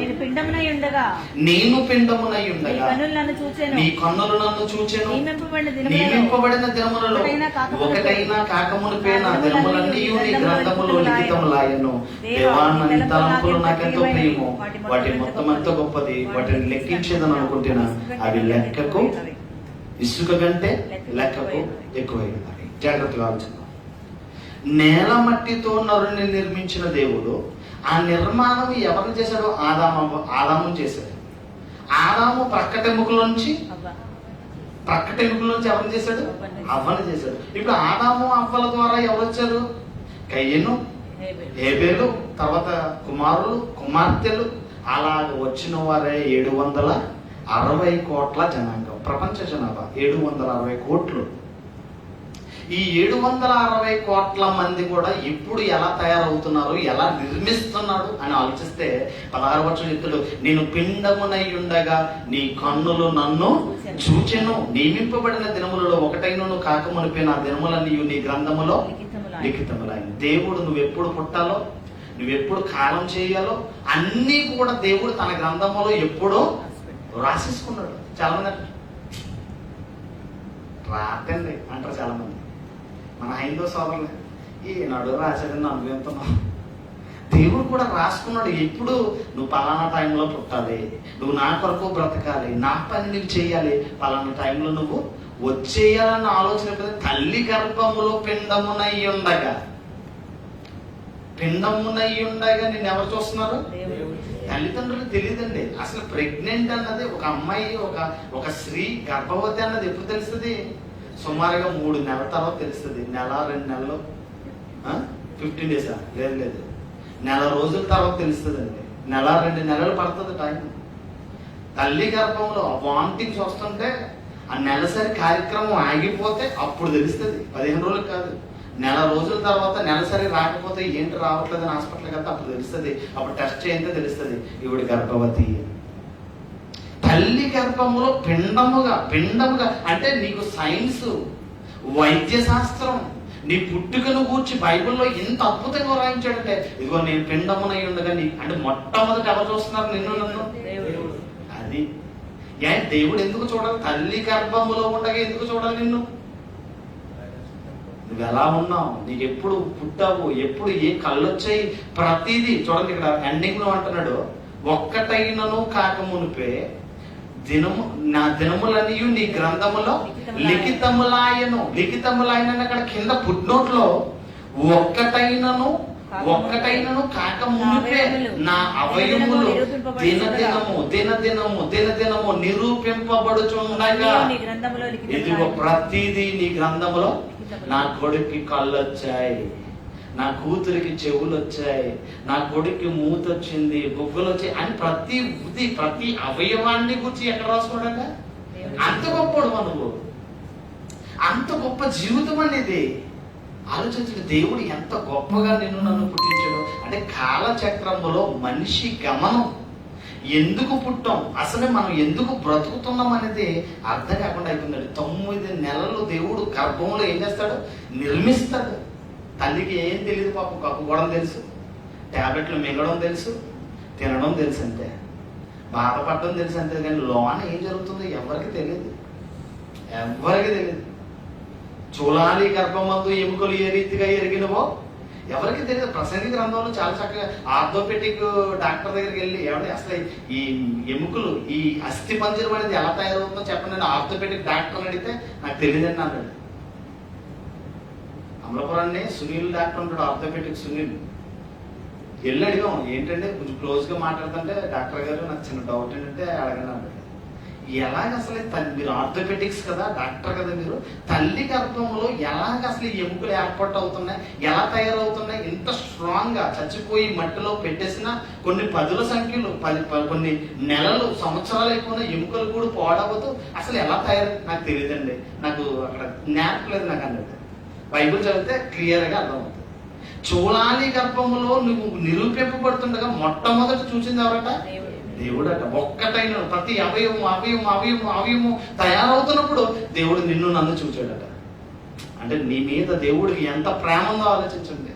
నేను పిండమునై ఉండగా నీ కన్నులు నన్ను చూచెను. నియమింపబడిన దినములలో ఒకటైనా కాకమునిపే నా దినములన్నీ నీ గ్రంథములో లిఖితములాయెను. దేవా, నీ తలంపులు నాకెంతో ప్రియము, వాటి మొత్తం ఎంతో గొప్పది. వాటిని లెక్కించేదని అనుకుంటున్నా, అవి లెక్కకు ఇసుక కంటే లెక్కకు ఎక్కువైనది. జాగ్రత్తగా ఆలోచిద్దాం. నేల మట్టితో నరుని నిర్మించిన దేవుడు ఆ నిర్మాణం ఎవరిని చేశాడు? ఆదాము చేశాడు. ఆదాము ప్రక్కటెముకలోంచి ఎవరిని చేశాడు? అవ్వని చేశాడు. ఇప్పుడు ఆదాము అవ్వల ద్వారా ఎవరు వచ్చారు? కయ్యను, హేబేలు, తర్వాత కుమారులు, కుమార్తెలు. అలాగ వచ్చిన వారే 760 కోట్ల జనాంగం. ప్రపంచ జనాభా 760 కోట్లు. ఈ 760 కోట్ల మంది కూడా ఇప్పుడు ఎలా తయారవుతున్నారు, ఎలా నిర్మిస్తున్నాడు అని ఆలోచిస్తే 16 వచనం చెప్తాడు, నేను పిండమునై ఉండగా నీ కన్నులు నన్ను చూచెను. నియమింపబడిన దినములలో ఒకటైనను కాకమునిపై నా దినములన్నీ నీ గ్రంథములో లిఖితములైన. దేవుడు నువ్వెప్పుడు పుట్టాలో, నువ్వెప్పుడు కాలం చేయాలో అన్నీ కూడా దేవుడు తన గ్రంథములో ఎప్పుడో రాసేసుకున్నాడు. చాలా మంది రాతండి అంటారు. చాలా మంది మన హైందవ సోదరులు ఈనాడు రాశాడని అనుకుంటున్నాం. దేవుడు కూడా రాసుకున్నాడు. ఎప్పుడు నువ్వు పలానా టైంలో పుట్టాలి, నువ్వు నా కొరకు బ్రతకాలి, నా పని నువ్వు చేయాలి, పలానా టైంలో నువ్వు వచ్చేయాలన్న ఆలోచన ఎప్పుడు? తల్లి గర్భములో పిండమునై ఉండగా నేను ఎవరు చూస్తున్నారు? తల్లిదండ్రులకు తెలియదండి. అసలు ప్రెగ్నెంట్ అన్నది ఒక అమ్మాయి, ఒక స్త్రీ గర్భవతి అన్నది ఎప్పుడు తెలుస్తుంది? సుమారుగా 3 నెలల తర్వాత తెలుస్తుంది. నెల 2 నెలలు 15 డేసా? లేదు, నెల రోజుల తర్వాత తెలుస్తుంది అండి. నెల 2 నెలలు పడుతుంది టైం. తల్లి గర్భంలో వామిటింగ్స్ వస్తుంటే ఆ నెలసరి కార్యక్రమం ఆగిపోతే అప్పుడు తెలుస్తుంది. 15 రోజులు కాదు, నెల రోజుల తర్వాత నెలసరి రాకపోతే ఏంటి రావట్లేదు అని హాస్పిటల్కి వెళ్తే అప్పుడు తెలుస్తుంది. అప్పుడు టెస్ట్ చేయంతే తెలుస్తుంది ఈవిడ గర్భవతి. తల్లి గర్భములో పిండముగా అంటే నీకు సైన్స్, వైద్య శాస్త్రం నీ పుట్టుకను గూర్చి బైబిల్లో ఎంత అద్భుతంగా రాయించాడంటే, ఇదిగో నేను పిండమునై ఉండగా అంటే మొట్టమొదటి ఎవరు చూస్తున్నారు? నన్ను. అది దేవుడు ఎందుకు చూడాలి? తల్లి గర్భములో ఉండగా ఎందుకు చూడాలి నిన్ను? నువ్వు ఎలా ఉన్నావు, నీకు ఎప్పుడు పుట్టావు, ఎప్పుడు ఏ కళ్ళు వచ్చాయి, ప్రతిదీ చూడండి. ఇక్కడ ఎండింగ్ లో అంటున్నాడు, ఒక్కటైనను కాకమునిపే నా దినములన్నీ నీ గ్రంథములో లిఖితములాయను. అక్కడ కింద ఫుట్నోట్లో ఒక్కటైనను కాకమునిపే నా అవయములు దినదినము నిరూపింపబడుచుండగా ఇదిగో ప్రతిదీ నీ గ్రంథములో. నా కొడుక్కి కళ్ళు వచ్చాయి, నా కూతురికి చెవులు వచ్చాయి, నా కొడుక్కి మూత వచ్చింది, బొగ్గులు వచ్చాయి అని ప్రతి అవయవాన్ని గురించి ఎక్కడ రాసుకోవడంట? అంత గొప్పడు నువ్వు, అంత గొప్ప జీవితం అనేది. ఆలోచించండి, దేవుడు ఎంత గొప్పగా నన్ను పుట్టించాడు. అంటే కాలచక్రములో మనిషి గమనం, ఎందుకు పుట్టాం, అసలు మనం ఎందుకు బ్రతుకుతున్నాం అనేది అర్థం కాకుండా అయిపోయిందండి. 9 నెలలు దేవుడు గర్భంలో ఏం చేస్తాడు? నిర్మిస్తాడు. తల్లికి ఏం తెలియదు పాపం, కప్పుకోవడం తెలుసు, ట్యాబ్లెట్లు మింగడం తెలుసు, తినడం తెలుసు అంతే, బాధపడడం తెలుసు అంతే. కానీ లోన ఏం జరుగుతుందో ఎవరికి తెలియదు. చూలాలి గర్భమందు ఎముకలు ఏ రీతిగా ఎరిగినవో ఎవరికి తెలియదు. ప్రసంగి గ్రంథంలో చాలా చక్కగా ఆర్థోపెటిక్ డాక్టర్ దగ్గరికి వెళ్ళి, ఏమంటే అసలు ఈ ఎముకలు, ఈ అస్థి పంజరం అనేది ఎలా తయారవుతుందో చెప్పండి, ఆర్థోపెటిక్ డాక్టర్ అడిగితే నాకు తెలియదని అన్నాడు. అమలాపురాన్ని సునీల్ డాక్టర్ ఉంటాడు, ఆర్థోపెటిక్ సునీల్. వెళ్ళి అడిగాం, ఏంటంటే కొంచెం క్లోజ్గా మాట్లాడుతుంటే, డాక్టర్ గారు నాకు చిన్న డౌట్ ఏంటంటే అడగండి అన్నాడు. ఎలాగ అసలు మీరు ఆర్థోపెటిక్స్ కదా, డాక్టర్ కదా మీరు, తల్లి గర్భంలో ఎలాగ అసలు ఈ ఎముకలు ఏర్పాటు అవుతున్నాయి, ఎలా తయారవుతున్నాయి, ఇంత స్ట్రాంగ్ గా చచ్చిపోయి మట్టిలో పెట్టేసిన కొన్ని 10ల సంఖ్యలు, కొన్ని నెలలు, సంవత్సరాలు అయిపోయిన ఎముకలు కూడా పోవడవద్దు, అసలు ఎలా తయారు నాకు తెలియదండి, నాకు అక్కడ జ్ఞాపకలేదు నాకు అన్నది. బైబిల్ చదివితే క్లియర్ గా అర్థమవుతుంది. చూలాలి గర్భంలో నువ్వు నిరూపింపబడుతుండగా మొట్టమొదటి చూసింది ఎవరట? దేవుడు అట. ఒక్కటైన ప్రతి అవయవము తయారవుతున్నప్పుడు దేవుడు నన్ను చూచాడట. అంటే నీ మీద దేవుడికి ఎంత ప్రేమ ఉందో ఆలోచించండి.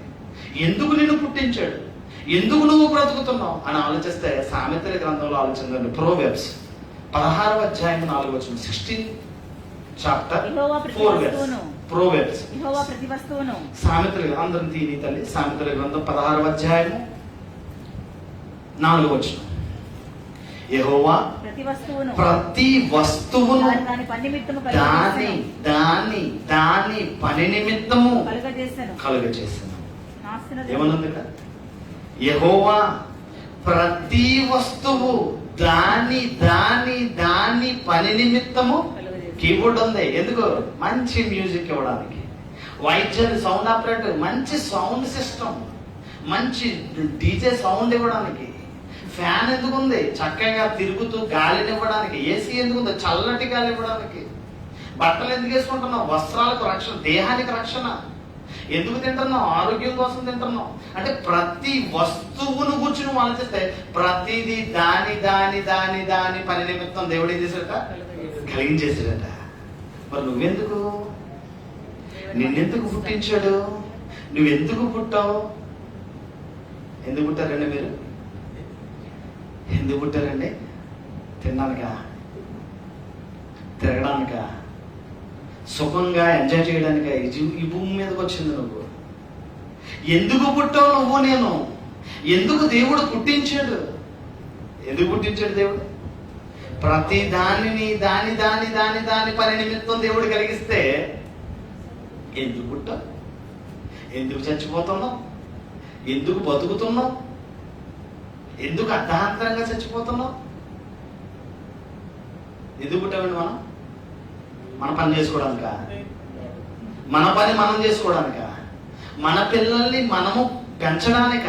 ఎందుకు నిన్ను పుట్టించాడు, ఎందుకు నువ్వు బ్రతుకుతున్నావు అని ఆలోచిస్తే సామెతల గ్రంథంలో ఆలోచించండి. ప్రోవెర్బ్స్ 16వ అధ్యాయం 4వ వచనం, 16 చాప్టర్ 4 verse. ప్రోవెర్బ్స్ సామెతల అందరం తీని తల్లి, సామెతల గ్రంథం 16వ అధ్యాయం 4వ వచనం. యెహోవా ప్రతి వస్తువును దాని పని నిమిత్తము కలుగజేసాను. ఏమనుంది? యెహోవా ప్రతి వస్తువు దాని పని నిమిత్తము. కీబోర్డ్ ఉంది ఎందుకు? మంచి మ్యూజిక్ ఇవ్వడానికి. వైద్యులు సౌండ్ ఆపరేటర్, మంచి సౌండ్ సిస్టమ్, మంచి డీజే సౌండ్ ఇవ్వడానికి. ఫ్యాన్ ఎందుకు ఉంది? చక్కగా తిరుగుతూ గాలిని ఇవ్వడానికి. ఏసీ ఎందుకు ఉంది? చల్లటి గాలి ఇవ్వడానికి. బట్టలు ఎందుకు వేసుకుంటున్నావు? వస్త్రాలకు రక్షణ, దేహానికి రక్షణ. ఎందుకు తింటున్నావు? ఆరోగ్యం కోసం తింటున్నావు. అంటే ప్రతి వస్తువును గురించి నువ్వు ఆలోచిస్తే ప్రతిదీ దాని పని నిమిత్తం దేవుడు ఏం చేశాడట? కలిగించేసాడట. మరి నువ్వెందుకు? నిన్నెందుకు పుట్టించాడు? నువ్వెందుకు పుట్టావు? ఎందుకు పుట్టారండి మీరు? ఎందుకు పుట్టారండి? తినడానికా? తిరగడానికా? సుఖంగా ఎంజాయ్ చేయడానికా ఈ భూమి మీదకి వచ్చింది నువ్వు? ఎందుకు పుట్టావు నువ్వు? నేను ఎందుకు దేవుడు పుట్టించాడు? ఎందుకు పుట్టించాడు దేవుడు? ప్రతి దానిని దాని పని నిమిత్తం దేవుడు కలిగిస్తే ఎందుకు పుట్టావు? ఎందుకు చచ్చిపోతున్నావు? ఎందుకు బతుకుతున్నావు? ఎందుకు అర్ధాంతరంగా చచ్చిపోతున్నావు? ఎందుకు పుట్టామండి మనం? మన పని చేసుకోవడానిక? మన పని మనం చేసుకోవడానిక? మన పిల్లల్ని మనము పెంచడానిక?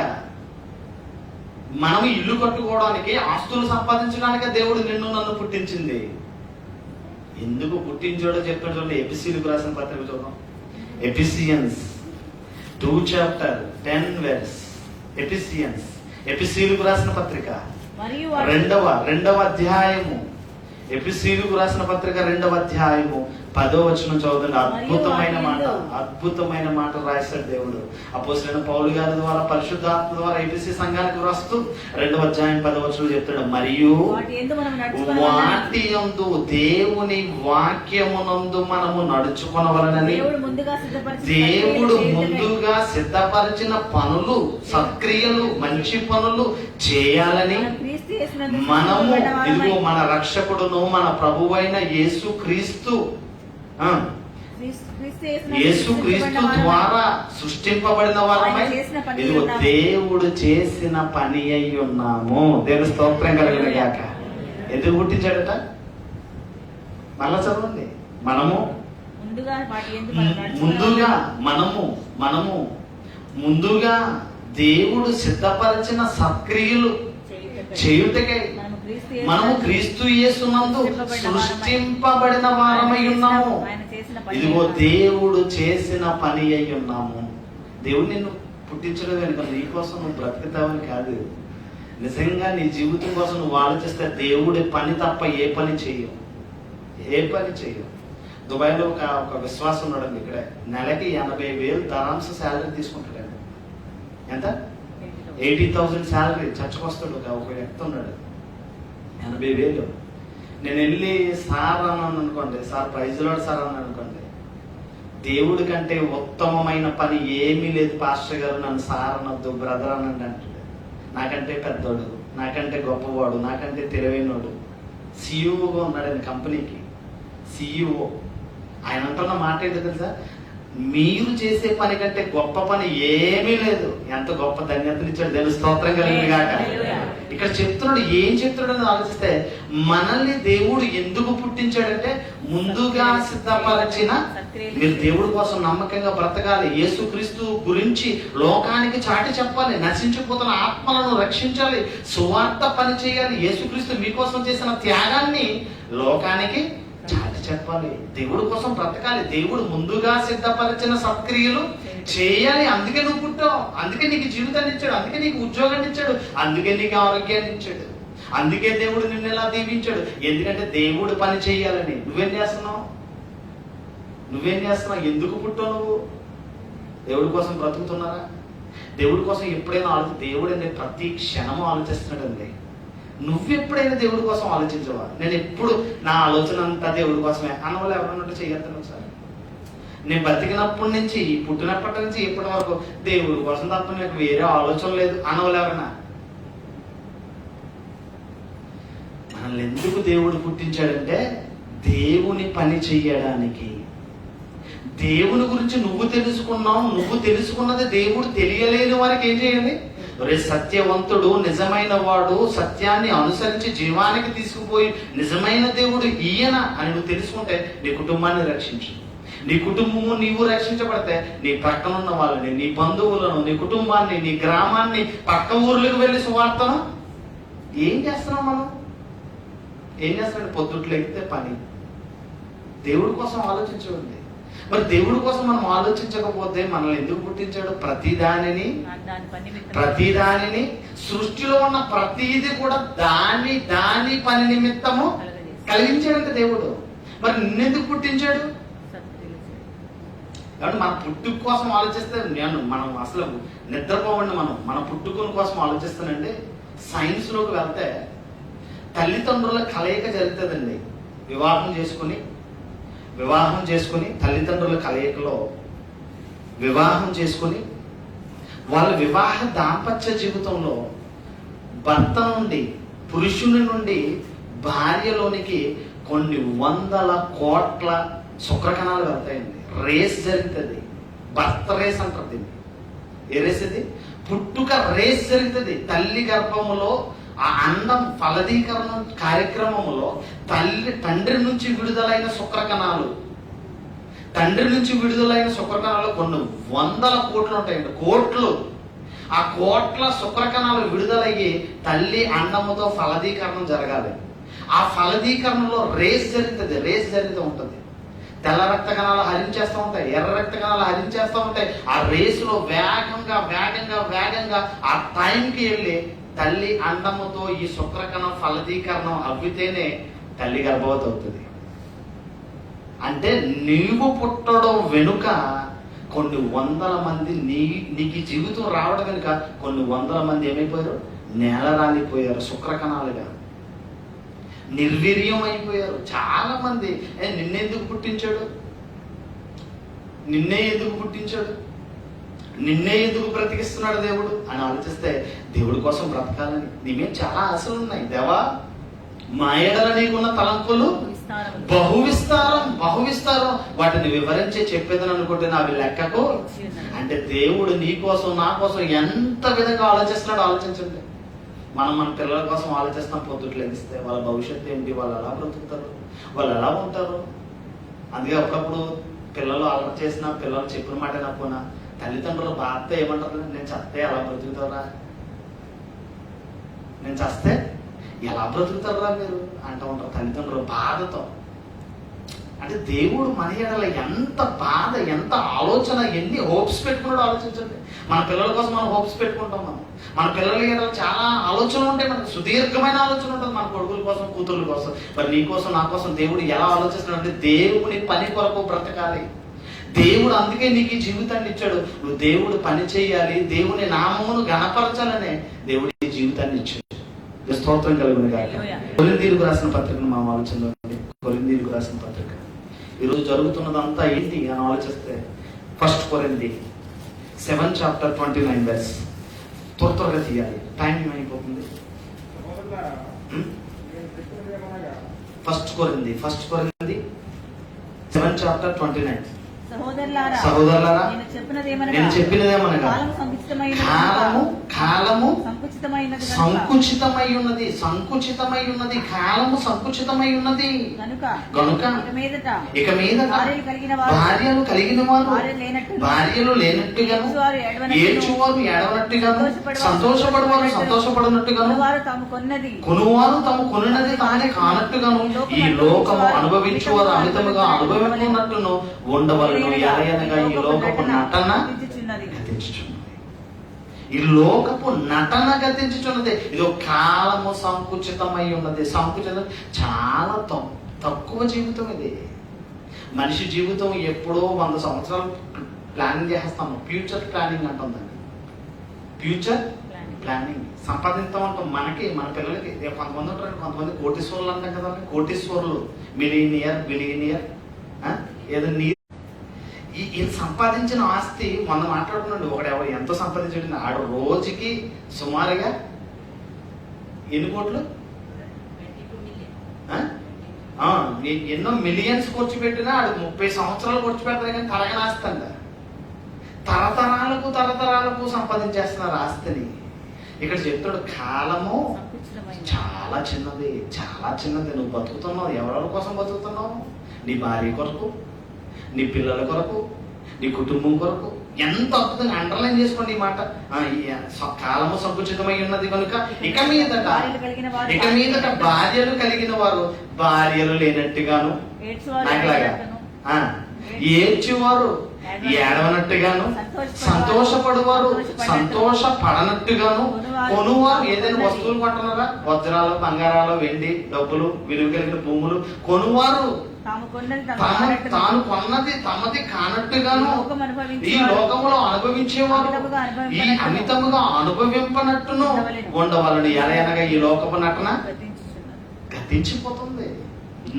మనము ఇల్లు కట్టుకోవడానికి, ఆస్తులు సంపాదించడానిక దేవుడు నిన్ను నన్ను పుట్టించింది. ఎందుకు పుట్టించాడో చెప్పాడు చూడండి. ఎఫెసీయులకు రాసిన పత్రిక చూద్దాం. ఎఫెసియన్స్ 2:10 ఎఫెసీయులకు రాసిన పత్రిక రెండవ అధ్యాయము. ఎఫెసీయులకు రాసిన పత్రిక 2వ అధ్యాయము 10వ వచనం చదువుతుంది. అద్భుతమైన మాట రాశాడు దేవుడు. అపోస్తలుడైన పౌలు గారి ద్వారా, పరిశుద్ధాత్మ ద్వారా ఎఫెసీ సంఘానికి రాస్తూ 2వ అధ్యాయం 10వ వచనం చెప్తాడు. మరియు వాటి యందు దేవుని వాక్యమునందు మనము నడుచుకొనవలనని దేవుడు ముందుగా సిద్ధపరిచిన పనులు, సత్క్రియలు, మంచి పనులు చేయాలని మనము, ఇదిగో మన రక్షకుడును మన ప్రభువైన యేసుక్రీస్తు ద్వారా సృష్టింపబడిన వారమై ఇదిగో దేవుడు చేసిన పని అయి ఉన్నాము. దేవుని స్తోత్రం కలిగిన గాక. ఎందుకు పుట్టించాడట? మళ్ళా చదవండి. ముందుగా దేవుడు సిద్ధపరిచిన సత్క్రియలు చేయుటకై మనము క్రీస్తు యేసునందు సృష్టింపబడిన వారమై ఉన్నాము. ఇదిగో దేవుడు చేసిన పని అయి ఉన్నాము. దేవుడు నిన్ను పుట్టించడం వెనుక నీ కోసం నువ్వు బ్రతుకుతావని కాదు. నిజంగా నీ జీవితం కోసం నువ్వు ఆలోచిస్తే దేవుడి పని తప్ప ఏ పని చేయవు. దుబాయ్లో ఒక విశ్వాసం ఉన్నాడండి. ఇక్కడే నెలకి 80,000 దరాంశ శాలరీ తీసుకుంటాడండి. ఎంత? 80,000 శాలరీ. చర్చకు వస్తాడు ఒక వ్యక్తి ఉన్నాడు. 80,000. నేను వెళ్ళి సార్ అన్నాను అనుకోండి, సార్ ప్రైజ్ లార్డ్ సార్ అన్నాను అనుకోండి, దేవుడి కంటే ఉత్తమమైన పని ఏమీ లేదు పాస్టర్ గారు, నన్ను సార్ అనొద్దు, బ్రదర్ అనండి అంటాడు. నాకంటే పెద్దోడు, నాకంటే గొప్పవాడు, నాకంటే తెలివైనోడు. సిఇఓగా ఉన్నాడండి కంపెనీకి. సిఇఓ. ఆయన అంటున్న మాట ఏంటో తెలుసా? మీరు చేసే పని కంటే గొప్ప పని ఏమీ లేదు. ఎంత గొప్ప ధన్యతలు ఇచ్చాడు. దేవుని స్తోత్రం కలిగింది కాక. ఇక్కడ చెప్తున్నాడు. ఏం చెప్తున్నాడు అని ఆలోచిస్తే, మనల్ని దేవుడు ఎందుకు పుట్టించాడంటే ముందుగా సిద్ధపరిచిన, మీరు దేవుడి కోసం నమ్మకంగా బ్రతకాలి, యేసుక్రీస్తు గురించి లోకానికి చాటి చెప్పాలి, నశించిపోతున్న ఆత్మలను రక్షించాలి, సువార్త పని చేయాలి, యేసుక్రీస్తు మీకోసం చేసిన త్యాగాన్ని లోకానికి చాటి చెప్పాలి, దేవుడి కోసం బ్రతకాలి. దేవుడు ముందుగా సిద్ధపరిచిన సత్క్రియలు చేయాలి. అందుకే నువ్వు పుట్టావు, అందుకే నీకు జీవితాన్ని ఇచ్చాడు, అందుకే నీకు ఉద్యోగాన్ని ఇచ్చాడు, అందుకే నీకు ఆరోగ్యాన్ని ఇచ్చాడు, అందుకే దేవుడు నిన్ను ఎలా దీవించాడు. ఎందుకంటే దేవుడు పని చేయాలని. నువ్వేం చేస్తున్నావు? ఎందుకు పుట్టావు నువ్వు? దేవుడి కోసం బ్రతుకుతున్నారా? దేవుడి కోసం ఎప్పుడైనా దేవుడు అనేది ప్రతి క్షణము ఆలోచిస్తున్నాడండి. నువ్వెప్పుడైనా దేవుడి కోసం ఆలోచించవా? నేను ఎప్పుడు నా ఆలోచన అంతా దేవుడి కోసమే అన్నవాళ్ళు ఎవరన్నట్టు చేయొద్దని ఒకసారి. నేను బతికినప్పటి నుంచి, పుట్టినప్పటి నుంచి ఇప్పటి వరకు దేవుడి కోసం తప్ప నాకు వేరే ఆలోచన లేదు అన్నవాళ్ళు ఎవరన్నా? మనల్ని ఎందుకు దేవుడు పుట్టించాడంటే దేవుని పని చెయ్యడానికి. దేవుని గురించి నువ్వు తెలుసుకున్నావు. నువ్వు తెలుసుకున్నది దేవుడు తెలియలేని వారికి ఏం చేయండి? సత్యవంతుడు, నిజమైన వాడు, సత్యాన్ని అనుసరించి జీవానికి తీసుకుపోయి నిజమైన దేవుడు ఈయన అని నువ్వు తెలుసుకుంటే నీ కుటుంబాన్ని రక్షించు. నీ కుటుంబము నీవు రక్షించబడితే నీ పక్కన ఉన్న వాళ్ళని, నీ బంధువులను, నీ కుటుంబాన్ని, నీ గ్రామాన్ని, పక్క ఊర్లకు వెళ్ళి సువార్తను ఏం చేస్తున్నాం మనం? ఏం చేస్తున్నాం? పొద్దుట్లు ఎక్కితే పని. దేవుడి కోసం ఆలోచించండి. మరి దేవుడి కోసం మనం ఆలోచించకపోతే మనల్ని ఎందుకు పుట్టించాడు? ప్రతిదానిని సృష్టిలో ఉన్న ప్రతిది కూడా దాని పని నిమిత్తము కలిగించాడంటే దేవుడు. మరి నిన్నెందుకు పుట్టించాడు? కాబట్టి మన పుట్టుక కోసం ఆలోచిస్తే మనం అసలు నిద్రపోవండి. మన పుట్టుకుని కోసం ఆలోచిస్తానండి. సైన్స్ లోకి వెళ్తే తల్లిదండ్రుల కలయిక జరుగుతుందండి. వివాహం చేసుకుని తల్లిదండ్రుల కలయికలో వివాహం చేసుకుని వాళ్ళ వివాహ దాంపత్య జీవితంలో భర్త నుండి, పురుషుని నుండి భార్యలోనికి కొన్ని వందల కోట్ల శుక్రకణాలు వెళ్తాయండి. రేస్ జరుగుతుంది, భర్త రేస్ అంటారు దీన్ని. ఏ రేస్ ఇది? పుట్టుక రేస్ జరుగుతుంది. తల్లి గర్భములో ఆ అండం ఫలదీకరణ కార్యక్రమంలో తండ్రి నుంచి విడుదలైన శుక్రకణాలు, తండ్రి నుంచి విడుదలైన శుక్రకణాలు కొన్ని వందల కోట్లు ఉంటాయండి, కోట్లు. ఆ కోట్ల శుక్రకణాలు విడుదలయ్యి తల్లి అండముతో ఫలదీకరణం జరగాలి. ఆ ఫలదీకరణలో రేస్ జరుగుతూ ఉంటుంది. తెల్ల రక్త కణాలు హరించేస్తూ ఉంటాయి, ఎర్ర రక్త కణాలు హరించేస్తూ ఉంటాయి. ఆ రేసులో వేగంగా ఆ టైంకి వెళ్ళి తల్లి అండముతో ఈ శుక్రకణం ఫలదీకరణం అవ్వితేనే తల్లి గర్భవతి అవుతుంది. అంటే నీవు పుట్టడం వెనుక కొన్ని వందల మంది, నీకు జీవితం రావడం వెనుక కొన్ని వందల మంది ఏమైపోయారు? నేల రాలిపోయారు, శుక్రకణాలుగా నిర్వీర్యం అయిపోయారు. చాలా మంది నిన్నే ఎందుకు పుట్టించాడు, నిన్నే ఎందుకు బ్రతికిస్తున్నాడు దేవుడు అని ఆలోచిస్తే, దేవుడి కోసం బ్రతకాలని నీ మీద చాలా ఆశలు ఉన్నాయి. దేవా, మా ఎడల నీకున్న తలంపులు బహువిస్తారం. వాటిని వివరించి చెప్పేదని అనుకుంటే అవి లెక్కకు. అంటే దేవుడు నీ కోసం, నా కోసం ఎంత విధంగా ఆలోచిస్తున్నాడో ఆలోచించండి. మనం మన పిల్లల కోసం ఆలోచిస్తాం. పొద్దుట్లు లెగిస్తే వాళ్ళ భవిష్యత్తు ఏంటి, వాళ్ళు ఎలా బ్రతుకుతారు, వాళ్ళు ఎలా ఉంటారు. అందుకే అప్పుడప్పుడు పిల్లలు అలర్ట్ చేసినా, పిల్లలు చెప్పిన మాట నప్పునా, తల్లిదండ్రులు బాధతో ఏమంటారు? నేను చస్తే ఎలా బ్రతుకుతారా, నేను చస్తే ఎలా బ్రతుకుతారా మీరు అంటూ ఉంటారు తల్లిదండ్రులు బాధతో. అంటే దేవుడు మన ఎడల ఎంత బాధ, ఎంత ఆలోచన, ఎన్ని హోప్స్ పెట్టుకున్నాడో ఆలోచించండి. మన పిల్లల కోసం మనం హోప్స్ పెట్టుకుంటాం. మన పిల్లల ఎడల చాలా ఆలోచనలు ఉంటాయి, మనకు సుదీర్ఘమైన ఆలోచన ఉంటుంది. మన కొడుకుల కోసం, కూతుర్ల కోసం. మరి నీ కోసం, నా కోసం దేవుడు ఎలా ఆలోచిస్తున్నాడు అంటే, దేవుని పని కొరకు బ్రతకాలి. దేవుడు అందుకే నీకు ఈ జీవితాన్ని ఇచ్చాడు. నువ్వు దేవుడు పని చేయాలి, దేవుని నామమును గణపరచాలనే దేవుడు ఈ జీవితాన్ని ఇచ్చాడు. స్తోత్రం కలుగును గాక. కొరింథీయులకు రాసిన పత్రికను మనం ఆలోచనలో, కొరింథీయులకు రాసిన పత్రిక ఈరోజు జరుగుతున్నదంతా ఏంటి అని ఆలోచిస్తే, 1 కొరింథీ 7:29 త్వరగా తీయాలి, టైం ఏమైపోతుంది. 1 కొరింథీ 7:29. సహోదరులారా, నేను చెప్పినదేమనగా కాలము సంకుచితమై ఉన్నది, కాలము సంకుచితమై ఉన్నది గనుక ఇక మీద భార్యలు కలిగిన వారు భార్యలు లేనట్టుగాను, ఏడ్చువారు ఏడవనట్టుగాను, సంతోషపడవారు సంతోషపడనట్టుగాను, కొనువారు తాము కొనున్నది తానే కానట్టుగాను, ఈ లోకము అనుభవించువారు అమితముగా అనుభవించుకున్నట్టును ఉండవలను. ఎలయనగా ఈ లోకపు నటన గతించుచున్నది. ఇది కాలము సంకుచితమై ఉన్నది. సంకుచితం చాలా తక్కువ జీవితం ఇది. మనిషి జీవితం ఎప్పుడో 100 సంవత్సరాలు ప్లానింగ్ చేస్తాము. ఫ్యూచర్ ప్లానింగ్ అంటుందండి. ఫ్యూచర్ ప్లానింగ్ సంపాదిస్తాం అంటాం. మనకి, మన పిల్లలకి కొంతమంది ఉంటారు, కొంతమంది కోటీశ్వరులు అంటాం కదా, కోటీశ్వరులు, బిలియనియర్ ఏదో ఈ సంపాదించిన ఆస్తి మనం మాట్లాడుతున్నాడు. ఒకడు ఎంతో సంపాదించాడు, ఆడు రోజుకి సుమారుగా ఎన్ని కోట్లు, ఎన్నో మిలియన్స్ ఖర్చు పెట్టినా ఆడు 30 సంవత్సరాలు ఖర్చు పెడతారు కానీ తరగని ఆస్తి అంట. తరతరాలకు సంపాదించేస్తున్నారు ఆస్తిని. ఇక్కడ చెప్తాడు కాలము చాలా చిన్నది. నువ్వు బతుకుతున్నావు, ఎవరెవరి కోసం బతుకుతున్నావు? నీ భార్య కొరకు, నీ పిల్లల కొరకు, నీ కుటుంబం కొరకు. ఎంత అద్భుతంగా అండర్లైన్ చేసుకోండి ఈ మాట. కాలము సంకుచితమై ఉన్నది కనుక ఇక మీదట భార్యలు కలిగిన వారు భార్యలు లేనట్టుగాను, నాకులాగా ఏడ్చేవారు ఏడవనట్టుగాను, సంతోషపడువారు సంతోషపడనట్టుగాను, కొనువారు ఏదైనా వస్తువులు కొంటున్నారా, వజ్రాలు, బంగారాలు, వెండి, డబ్బులు, విలువ కలిగిన భూములు కొనువారు తాను కొన్నది తమది కానట్టుగాను, ఈ లోకములో అనుభవించేవారు ఈ అమితముగా అనుభవింపనట్టును ఉండవాలని. ఎలయనగా ఈ లోకపు నటన గతించిపోతుంది.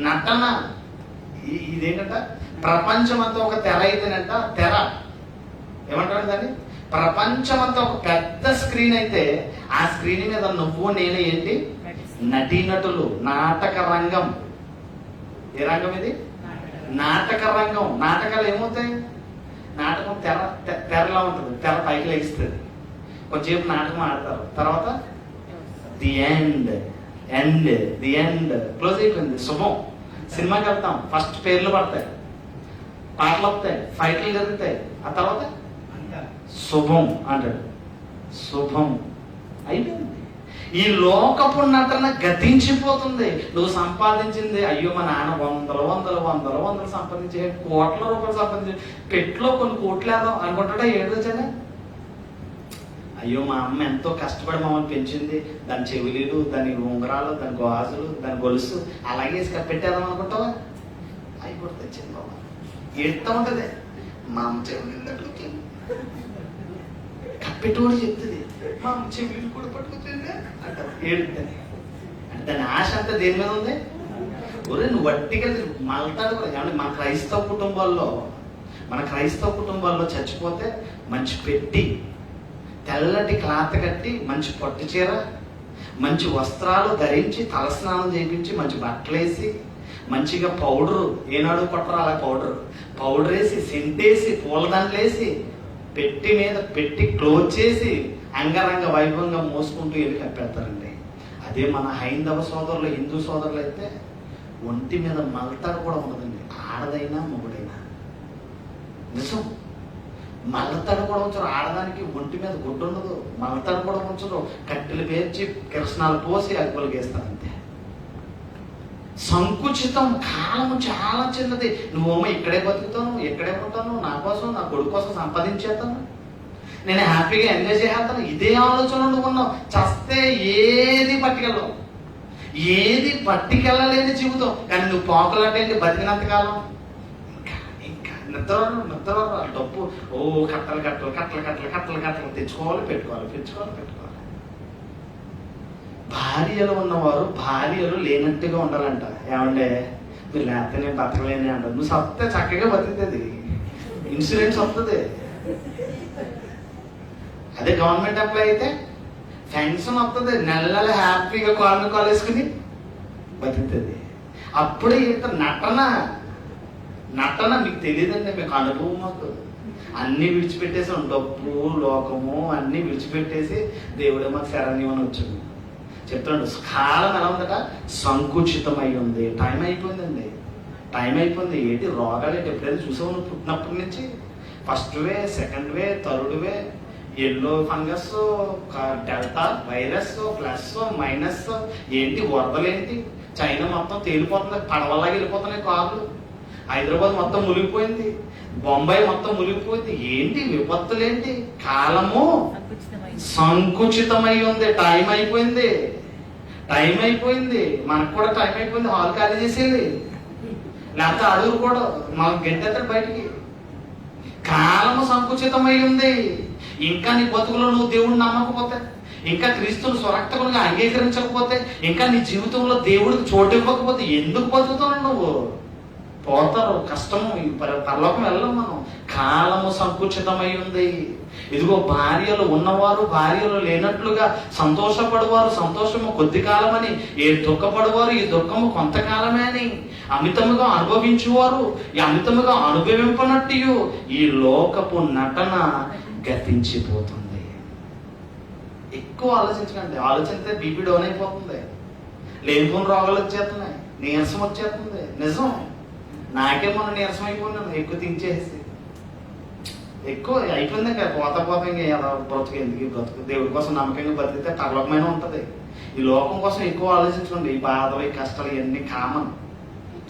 నటన ఇదేంటంట, ప్రపంచం అంతా ఒక తెర అయితేనంట. తెర ఏమంటారు దాన్ని? ప్రపంచం అంతా ఒక పెద్ద స్క్రీన్ అయితే ఆ స్క్రీన్ మీద నువ్వు నేను ఏంటి? నటీనటులు. నాటక రంగం. ఏ రంగం ఇది? నాటక రంగం. నాటకాలు ఏమవుతాయి? నాటకం తెరలా ఉంటుంది, తెర పైకి లేస్తుంది, కొంచెంసేపు నాటకం ఆడతారు, తర్వాత ది ఎండ్ క్లోజ్ అయిపోయింది, శుభం. సినిమాకి వెళ్తాం, ఫస్ట్ పేర్లు పడతాయి, పాటలు వస్తాయి, ఫైట్లు జరుగుతాయి, ఆ తర్వాత శుభం అంటాడు. శుభం అయిపోయింది. ఈ లోకపు నటన గతించిపోతుంది. నువ్వు సంపాదించింది, అయ్యో మా నాన్న వందలు సంపాదించే, కోట్ల రూపాయలు సంపాదించి పెట్లో కొన్ని కోట్లు వేద్దాం అనుకుంటాడా? ఏడుచానే, అయ్యో మా అమ్మ ఎంతో కష్టపడి మమ్మల్ని పెంచింది, దాని చెవులీలు, దాని ఉంగరాలు, దాని గాజులు, దాని గొలుసు అలాగే పెట్టేద్దాం అనుకుంటావా? అయిపోతుంది, తెచ్చింది బాబా. ఏడుతూ ఉంటది, మా అమ్మ చెవులీలు కప్పెట్టుకోడు చెప్తుంది, మా అమ్మ చెవులీలు కూడా పట్టుకుతుంది అంటారు. ఏడుతుంది అంటే దాని ఆశ అంతా దేని మీద ఉంది? ఒరే నువ్వు వట్టిగా మళ్తాడు కూడా. ఏమంటే మన క్రైస్తవ కుటుంబాల్లో చచ్చిపోతే మంచి పెట్టి, తెల్లటి క్లాత్ కట్టి, మంచి పట్టు చీర, మంచి వస్త్రాలు ధరించి, తలస్నానం చేయించి, మంచి బట్టలు వేసి, మంచిగా పౌడరు, ఏనాడు కొట్టరు అలా పౌడర్ వేసి, సెంటేసి, పూలదండలు వేసి, పెట్టి మీద పెట్టి క్లోజ్ చేసి అంగరంగ వైభవంగా మోసుకుంటూ వెళ్ళి కప్పెడతారండి. అదే మన హైందవ సోదరులు, హిందూ సోదరులు అయితే ఒంటి మీద మల్తాడు కూడా ఉండదండి, ఆడదైనా మొగుడైనా. నిజం, మల్లతాడు కూడా ఉంచరు. ఆడదానికి ఒంటి మీద గుడ్డు ఉండదు, మల్లతాడు కూడా ఉంచరు. కట్టెలు పేర్చి కిరసనాలు పోసి అగ్గులకు వేస్తారంతే. సంకుచితం. కాలం చాలా చిన్నది. నువ్వేమో ఇక్కడే బతుకుతాను, ఇక్కడే ఉంటాను, నా కోసం, నా కొడుకు కోసం సంపాదించేస్తాను, నేను హ్యాపీగా ఎంజాయ్ చేస్తాను, ఇదే ఆలోచన నువ్వు ఉన్నావు. చస్తే ఏది పట్టుకెళ్ళలేని జీవితం. కానీ నువ్వు పోకలంటే బతికినంతకాలం నిద్ర డబ్బు కట్టలు తెచ్చుకోవాలి, పెట్టుకోవాలి. భార్యలు ఉన్నవారు భార్యలు లేనట్టుగా ఉండాలంట. ఏమంటే మీరు లేకపోతే నేను బతకలేని అంటారు. నువ్వు సత్తే చక్కగా బతుకుతుంది, ఇన్సూరెన్స్ వస్తుంది. అదే గవర్నమెంట్ ఎంప్లాయ్ అయితే పెన్షన్ వస్తుంది, నెల హ్యాపీగా కాలు వేసుకుని బతుకుతుంది. అప్పుడే ఇంత నటన మీకు తెలియదండి, మీకు అనుభవం. మాకు అన్నీ విడిచిపెట్టేసాం, డబ్బు, లోకము అన్నీ విడిచిపెట్టేసి దేవుడే మాకు శరణ్యం వచ్చాడు. చెప్తున్నాడు, కాలం ఎలా ఉందట? సంకుచితమై ఉంది. టైం అయిపోయిందండి. ఏంటి రోగాలు ఏంటి? ఎప్పుడైతే చూసావు నువ్వు పుట్టినప్పటి నుంచి? First wave, second wave, third wave, yellow fungus, delta virus, plus minus, ఏంటి వరదలేంటి? చైనా మొత్తం తేలిపోతుంది, పడవలాగా వెళ్ళిపోతున్నాయి కార్లు. హైదరాబాద్ మొత్తం మునిగిపోయింది, బొంబాయి మొత్తం మునిగిపోయింది. ఏంటి విపత్తులేంటి? కాలము సంకుచితమై ఉంది. టైం అయిపోయింది. మనకు కూడా టైం అయిపోయింది. హాల్ ఖాళీ చేసేది, లేకపోతే అడుగు కూడా మనకు గెంటెత్తాడు బయటికి. కాలము సంకుచితమై ఉంది. ఇంకా నీ బతుకులో నువ్వు దేవుడిని నమ్మకపోతే, ఇంకా క్రీస్తుని స్వరక్తకునిగా అంగీకరించకపోతే, ఇంకా నీ జీవితంలో దేవుడికి చోటు ఇవ్వకపోతే ఎందుకు బతుకుతావు నువ్వు? పోతారు, కష్టము. పరలోకం వెళ్ళం మనం. కాలము సంకుచితమై ఉంది. ఇదిగో భార్యలు ఉన్నవారు భార్యలు లేనట్లుగా, సంతోషపడువారు సంతోషము కొద్ది కాలమని, ఏ దుఃఖపడువారు ఈ దుఃఖము కొంతకాలమే అని, అమితముగా అనుభవించువారు ఈ అమితముగా అనుభవింపనట్టు ఈ లోకపు నటన గతించిపోతుంది. ఎక్కువ ఆలోచించకండి. ఆలోచిస్తే బీపీ డౌన్ అయిపోతుంది, లేనిపోని రోగాలు వచ్చేస్తున్నాయి, నీరసం వచ్చేస్తుంది. నిజం, నాకే మొన్న నీరసం అయిపోయినాను ఎక్కువ తించేసి. ఎక్కువ అయిపోయింది కదా, పోతా ఇంకా ఎలా బ్రతుకు, ఎందుకు బ్రతుకు? దేవుడి కోసం నమ్మకంగా బతికితే పరలోకమైన ఉంటుంది. ఈ లోకం కోసం ఎక్కువ ఆలోచించుకోండి. ఈ బాధలు, ఈ కష్టాలు ఇవన్నీ కామన్.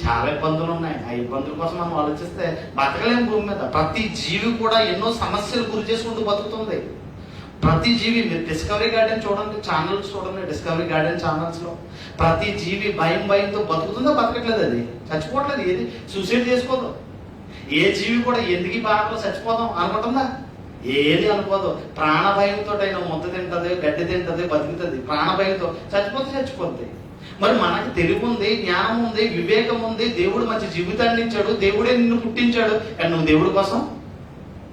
చాలా ఇబ్బందులు ఉన్నాయి. ఆ ఇబ్బందుల కోసం మనం ఆలోచిస్తే బతకలేము భూమి మీద. ప్రతి జీవి కూడా ఎన్నో సమస్యలు గురి చేసుకుంటూ బతుకుతుంది. ప్రతి జీవి, మీరు డిస్కవరీ గార్డెన్ చూడండి, ఛానల్స్ చూడండి, డిస్కవరీ గార్డెన్ ఛానల్స్ లో ప్రతి జీవి భయంతో బతుకుతుందో బతకట్లేదు. అది చచ్చిపోవట్లేదు. ఏది సూసైడ్ చేసుకోదు. ఏ జీవి కూడా ఎందుకు బాధలో చచ్చిపోదాం అనుకుంటుందా? ఏది అనుకోదు. ప్రాణభయంతో అయినా ముద్ద తింటది, గడ్డి తింటది, బతుకుతుంది. ప్రాణభయంతో చచ్చిపోద్ది. మరి మనకి తెలివి ఉంది, జ్ఞానం ఉంది, వివేకం ఉంది, దేవుడు మంచి జీవితాన్ని ఇచ్చాడు, దేవుడే నిన్ను పుట్టించాడు. కానీ నువ్వు దేవుడి కోసం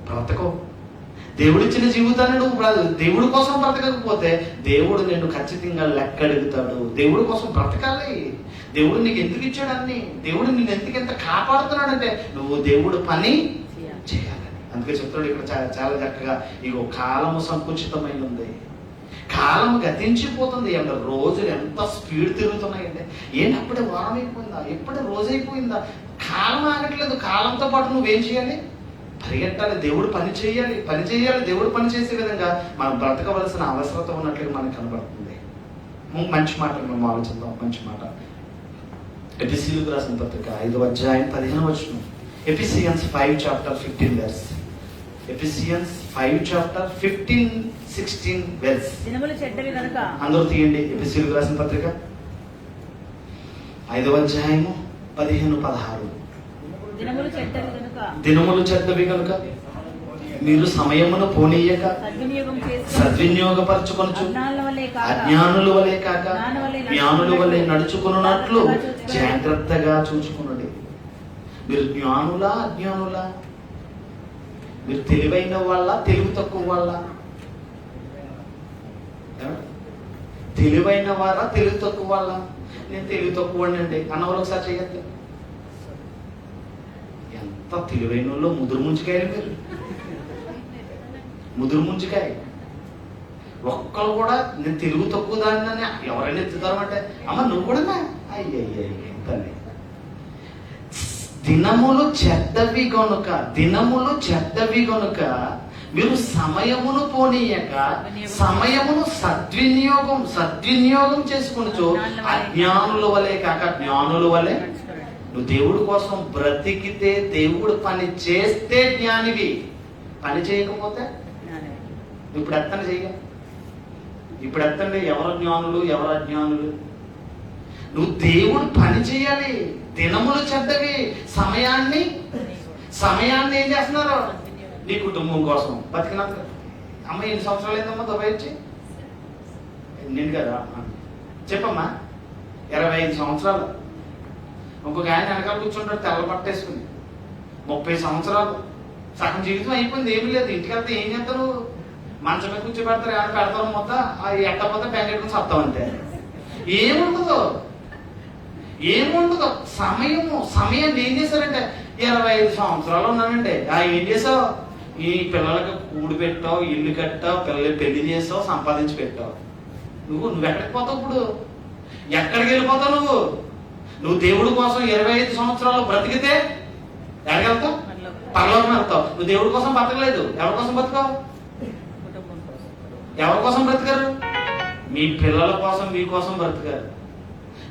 బ్రతకవు. దేవుడిచ్చిన జీవితాన్ని నువ్వు దేవుడి కోసం బ్రతకకపోతే దేవుడు నిన్ను ఖచ్చితంగా లెక్క అడుగుతాడు. దేవుడి కోసం బ్రతకాలి. దేవుడు నీకు ఎందుకు ఇచ్చాడని, దేవుడు నిన్ను ఎందుకు ఎంత కాపాడుతున్నాడంటే నువ్వు దేవుడు పని చేయాలని. అందుకే చెప్తాడు ఇక్కడ చాలా చక్కగా, ఇగో కాలము సంకుచితమై ఉంది, కాలం గతించిపోతుంది. అంటే రోజులు ఎంత స్పీడ్ తిరుగుతున్నాయంటే ఏంటి అప్పుడే వారం అయిపోయిందా, ఎప్పుడే రోజు అయిపోయిందా, కాలం ఆగట్లేదు. కాలంతో పాటు నువ్వేం చేయాలి, పరిగెట్టాలి. దేవుడు పని చేయాలి, పని చేయాలి. దేవుడు పని చేసే విధంగా మనం బ్రతకవలసిన అవసరత ఉన్నట్లుగా మనకు కనబడుతుంది. మంచి మాట మనం ఆలోచిద్దాం. మంచి మాట ఎఫెసీయులకు రాసిన పత్రిక 5వ అధ్యాయం 15వ వచనం. Ephesians 5:15 verse. Ephesians 5:15-16 verse. దినములు చెడ్డవి గనుక అందరూ తీయండి. ఎఫెసీయులకు రాసిన పత్రిక 5వ అధ్యాయము 15-16. దినములు చెడ్డవి కనుక మీరు సమయమును పోనీయక సద్వినియోగపరచుకొనుచు అజ్ఞానుల వలె కాక జ్ఞానుల వలె నడుచుకున్నట్లు జాగ్రత్తగా చూచుకునండి. మీరు జ్ఞానులా అజ్ఞానులా? మీరు తెలివైన వాళ్ళ తెలివి తక్కువ వాళ్ళ? తెలివైన వారా తెలివి తక్కువ వాళ్ళ? నేను తెలివి తక్కువ అండి అన్నవాళ్ళు ఒకసారి చేయద్దు. ఎంత తెలివైన వాళ్ళు ముదురు ముంచికాయలు. మీరు ముదురు ముంచికాయ. ఒక్కరు కూడా నేను తెలుగు తక్కువ దాన్ని ఎవరైనా ఎత్తుతారంటే అమ్మ నువ్వు కూడా అయ్యయ్య తల్లి. దినములు చెడ్డవి గనుక, దినములు చెడ్డవి గనుక మీరు సమయమును పోనీయక సమయమును సద్వినియోగం చేసుకొనుచు అజ్ఞానుల వలె కాక జ్ఞానుల వలె. నువ్వు దేవుడి కోసం బ్రతికితే, దేవుడు పని చేస్తే జ్ఞానివి. పని చేయకపోతే ఇప్పుడు ఎత్తని చెయ్య. ఇప్పుడు ఎత్తండి ఎవరు జ్ఞానులు ఎవరు అజ్ఞానులు. నువ్వు దేవుడు పని చేయాలి. దినములు చెడ్డవి. సమయాన్ని ఏం చేస్తున్నారు? నీ కుటుంబం కోసం బతికినంత. అమ్మ ఎన్ని సంవత్సరాలు అయిందమ్మా దుబాయ్ వచ్చి? నేను కదా చెప్పమ్మా, 25 సంవత్సరాలు. ఇంకొక ఆయన వెనకాల కూర్చుంటాడు తెల్ల పట్టేసుకుని. 30 సంవత్సరాలు. సగం జీవితం అయిపోయింది, ఏమి లేదు. ఇంటికి వెళ్తే ఏం చేస్తావు? మంచం మీద కూర్చోబెడతారు, ఏమైనా పెడతావు మొత్తం ఎట్టపోతే పెంకెట్టుకుని సత్తావు అంతే. ఏముండదు. సమయాన్ని ఏం చేశారంటే 25 సంవత్సరాలు ఉన్నానంటే ఏం చేసావు? ఈ పిల్లలకి కూడి పెట్టావు, ఇల్లు కట్టావు, పిల్లలు పెళ్లి చేసావు, సంపాదించి పెట్టావు. నువ్వు ఎక్కడికి పోతావు? ఇప్పుడు ఎక్కడికి వెళ్ళిపోతావు? నువ్వు దేవుడి కోసం 25 సంవత్సరాలు బ్రతికితే ఎక్కడికి వెళ్తావు? పరలోకం వెళ్తావు. నువ్వు దేవుడి కోసం బతకలేదు. ఎవరి కోసం బతకావు? ఎవరి కోసం బ్రతికారు? మీ పిల్లల కోసం, మీకోసం బ్రతికారు.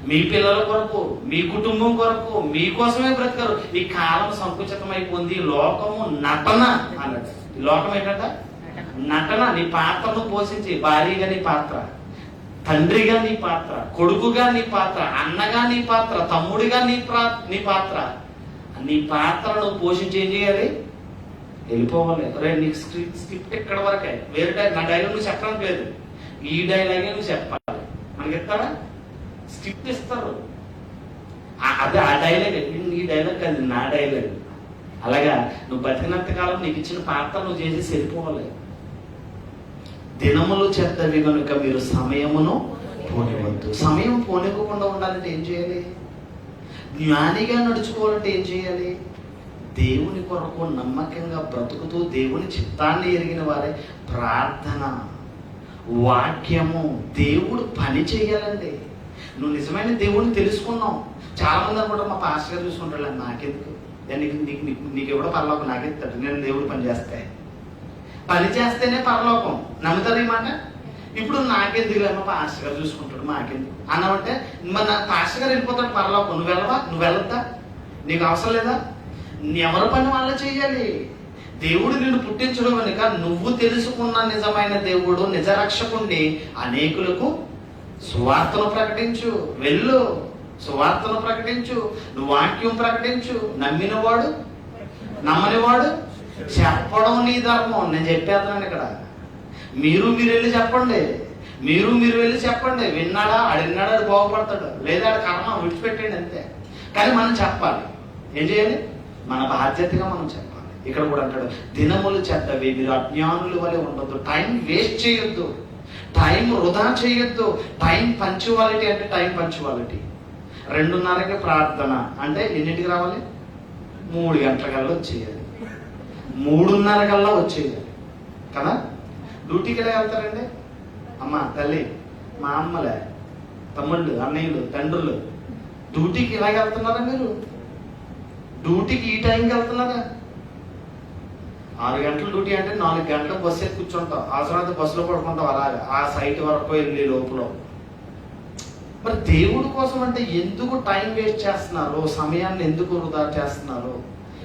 మీ పిల్లల కొరకు, మీ కుటుంబం కొరకు, మీకోసమే బ్రతికారు. ఈ కాలం సంకుచితమైపోయింది. లోకము నటన అన్నట్టు. ఈ లోకం ఏంటంట? నటన. నీ పాత్రను పోషించి, భార్యగా నీ పాత్ర, తండ్రిగా నీ పాత్ర, కొడుకుగా నీ పాత్ర, అన్నగా నీ పాత్ర, తమ్ముడిగా నీ పాత్ర. నీ పాత్రను పోషించి ఏం చేయాలి? వెళ్ళిపోవాలి. నీకు స్క్రిప్ట్ ఇక్కడ వరకే. వేరే నా డైలాగ్ నువ్వు చెప్పడానికి లేదు. ఈ డైలాగే నువ్వు చెప్పాలి. మనకి ఇస్తారా? స్క్రిప్ట్ ఇస్తారు. అదే ఆ డైలాగ్. ఈ డైలాగ్ కాదు, నా డైలాగ్. అలాగా నువ్వు బతికినంత కాలం నీకు ఇచ్చిన పాత్ర నువ్వు చేసి వెళ్ళిపోవాలి. దినములు చెడ్డవి కనుక మీరు సమయమును పోనివద్దు. సమయం పోనివ్వకుండా ఉండాలంటే ఏం చేయాలి? జ్ఞానిగా నడుచుకోవాలంటే ఏం చేయాలి? దేవుని కొరకు నమ్మకంగా బ్రతుకుతూ దేవుని చిత్తాన్ని ఎరిగిన వారే ప్రార్థన, వాక్యము, దేవుడు పని చేయాలండి. నువ్వు నిజమైన దేవుడిని తెలుసుకున్నావు. చాలా మంది అనుకుంటారు మా పాస్టర్ గారు చూసుకుంటాడు, నాకెందుకు, నీకు ఎవడో పరలోకం నాకెత్తాడు, నేను దేవుడు పని చేస్తేనే పరలోకం. నమ్ముతారు ఈ మాట? ఇప్పుడు నాకెందుకు మా పాస్టర్ గారు చూసుకుంటాడు, మాకెందుకు అన్నావంటే మన పాస్టర్ గారు వెళ్ళిపోతాడు పరలోకం. నువ్వు వెళ్ళొద్దా? నీకు అవసరం లేదా? ఎవరి పని వాళ్ళ చేయాలి. దేవుడు నిన్ను పుట్టించడం కనుక నువ్వు తెలుసుకున్న నిజమైన దేవుడు, నిజ రక్షకుణ్ణి అనేకులకు సువార్తను ప్రకటించు. వెళ్ళు, సువార్తను ప్రకటించు, నువ్వు వాక్యం ప్రకటించు. నమ్మినవాడు నమ్మనివాడు చెప్పడం నీ ధర్మం. నేను చెప్పేస్తున్నాను ఇక్కడ. మీరు వెళ్ళి చెప్పండి. మీరు వెళ్ళి చెప్పండి. విన్నాడా? అడిగినాడా? అది బాగుపడతాడు. లేదా కర్మ విడిచిపెట్టండి అంతే. కానీ మనం చెప్పాలి. ఏం చేయాలి? మన బాధ్యతగా మనం చెప్పాలి. ఇక్కడ కూడా అంటాడు, దినములు చెడ్డవి, మీరు అజ్ఞానుల వలె ఉండొద్దు. టైం వేస్ట్ చేయొద్దు, టైం వృధా చేయొద్దు. టైం పంచువాలిటీ అంటే టైం పంచువాలిటీ. 2:30కి ప్రార్థన అంటే ఎన్నింటికి రావాలి? 3 గంటలకల్లా వచ్చేయాలి, 3:30 కల్లా వచ్చేయాలి కదా. డ్యూటీకి ఎలా వెళ్తారండి? అమ్మ, తల్లి, మా అమ్మలే, తమ్ముళ్ళు, అన్నయ్యలు, తండ్రులు డ్యూటీకి ఇలాగ వెళ్తున్నారా? మీరు డ్యూటీకి ఈ టైంకి వెళ్తున్నారా? 6 గంటల డ్యూటీ అంటే 4 గంటల బస్సు ఎక్కి కూర్చుంటాం, అవసరమైతే బస్సులో పడుకుంటాం. అలాగా ఆ సైట్ వరకు వెళ్ళే లోపల మరి దేవుడి కోసం అంటే ఎందుకు టైం వేస్ట్ చేస్తున్నారు? సమయాన్ని ఎందుకు వృధా చేస్తున్నారు?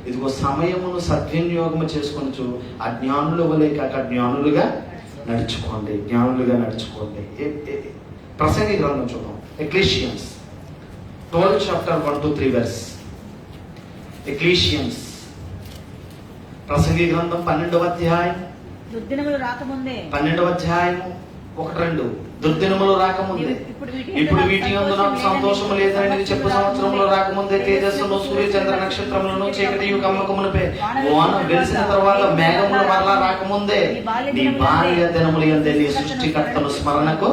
ఇదిగో సమయమును సద్వినియోగము చేసుకొనొచ్చు. అజ్ఞానుల వలె కాక జ్ఞానులుగా నడుచుకోండి, జ్ఞానులుగా నడుచుకోండి. ప్రసంగి గ్రంథం చూద్దాం. ఎక్లీషియన్స్ 12 chapter 1-3 verse. ఎక్లీషియన్స్ ప్రసంగి గ్రంథం 12వ అధ్యాయం, దుర్దినములు రాకముందే 12వ అధ్యాయం 1-2. దుర్దినములు రాకముందే, ఇప్పుడు వీటి యందు నాకు సంతోషము లేదని చెప్పు సంవత్సరంలో రాకముందే, తేజస్సును, సూర్య చంద్ర నక్షత్రములను, చీకటియు కమ్మకములపై వాన వెలిసిన తర్వాత మేఘముల మరలా రాకముందే, నీ బాల్య దినములు యందే నీ సృష్టికర్తను స్మరణకు